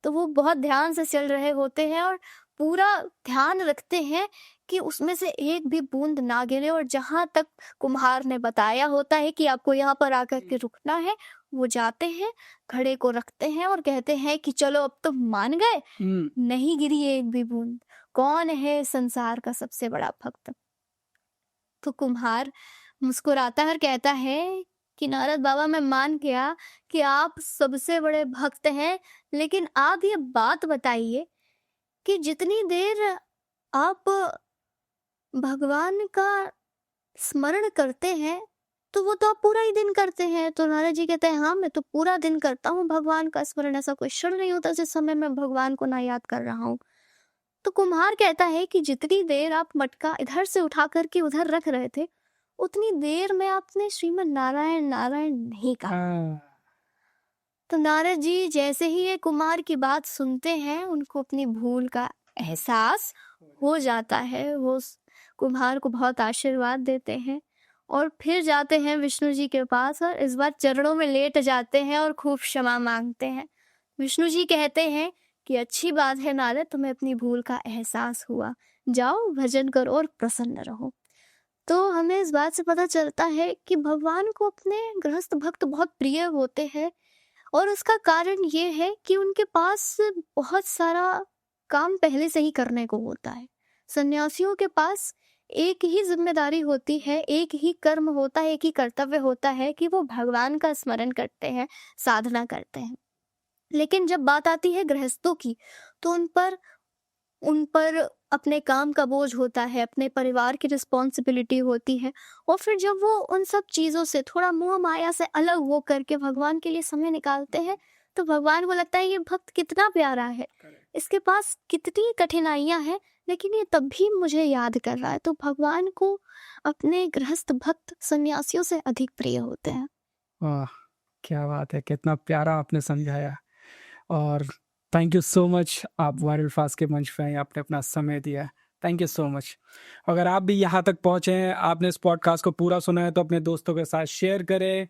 तो वो बहुत ध्यान से चल रहे होते हैं और पूरा ध्यान रखते हैं कि उसमें से एक भी बूंद ना गिरे, और जहां तक कुम्हार ने बताया होता है कि आपको यहाँ पर आकर के रुकना है, वो जाते हैं, घड़े को रखते हैं और कहते हैं कि चलो अब तो मान गए। नहीं गिरी एक भी बूंद। कौन है संसार का सबसे बड़ा भक्त? तो कुम्हार मुस्कुराता है और कहता है कि नारद बाबा, मैं मान गया कि आप सबसे बड़े भक्त हैं, लेकिन आप ये बात बताइए कि जितनी देर आप भगवान का स्मरण करते हैं तो वो तो आप पूरा ही दिन करते हैं। तो नारद जी कहते हैं हाँ, मैं तो पूरा दिन करता हूँ भगवान का स्मरण, ऐसा कोई क्षण नहीं होता जिस समय मैं भगवान को ना याद कर रहा हूँ। तो कुम्हार कहता है कि जितनी देर आप मटका इधर से उठा करके उधर रख रहे थे, उतनी देर में आपने श्रीमन नारायण नारायण नहीं कहा। तो नारद जी जैसे ही ये कुमार की बात सुनते हैं, उनको अपनी भूल का एहसास हो जाता है। वो कुम्हार को बहुत आशीर्वाद देते हैं और फिर जाते हैं विष्णु जी के पास और इस बार चरणों में लेट जाते हैं और खूब क्षमा मांगते हैं। विष्णु जी कहते हैं कि अच्छी बात है नारद, तुम्हें अपनी भूल का एहसास हुआ, जाओ भजन करो और प्रसन्न रहो। तो हमें इस बात से पता चलता है कि भगवान को अपने गृहस्थ भक्त बहुत प्रिय होते हैं, और उसका कारण ये है कि उनके पास बहुत सारा काम पहले से ही करने को होता है। सन्यासियों के पास एक ही जिम्मेदारी होती है, एक ही कर्म होता है, एक ही कर्तव्य होता है कि वो भगवान का स्मरण करते हैं, साधना करते हैं। लेकिन जब बात आती है गृहस्थों की, तो उन पर अपने काम का बोझ होता है, अपने परिवार की रिस्पॉन्सिबिलिटी होती है, और फिर जब वो उन सब चीज़ों से थोड़ा मोह माया से अलग हो करके भगवान के लिए समय निकालते हैं, तो भगवान को लगता है ये भक्त कितना प्यारा है, इसके पास कितनी कठिनाइयां हैं, लेकिन ये तब भी मुझे याद कर रहा है। तो भगवान को अपने गृहस्थ भक्त सन्यासियों से अधिक प्रिय होते हैं। वाह, क्या बात है, कितना प्यारा आपने समझाया। और थैंक यू सो मच, आप वायरल फास्ट के मंच पे आए, आपने अपना समय दिया। Thank you so much. अगर आप भी यहाँ तक पहुँचे हैं, आपने इस पॉडकास्ट को पूरा सुना है, तो अपने दोस्तों के साथ शेयर करें,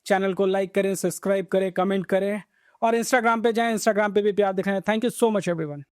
चैनल को लाइक करें, सब्सक्राइब करें, कमेंट करें और इंस्टाग्राम पे जाएं, इंस्टाग्राम पे भी प्यार दिखाएं। Thank you so much everyone.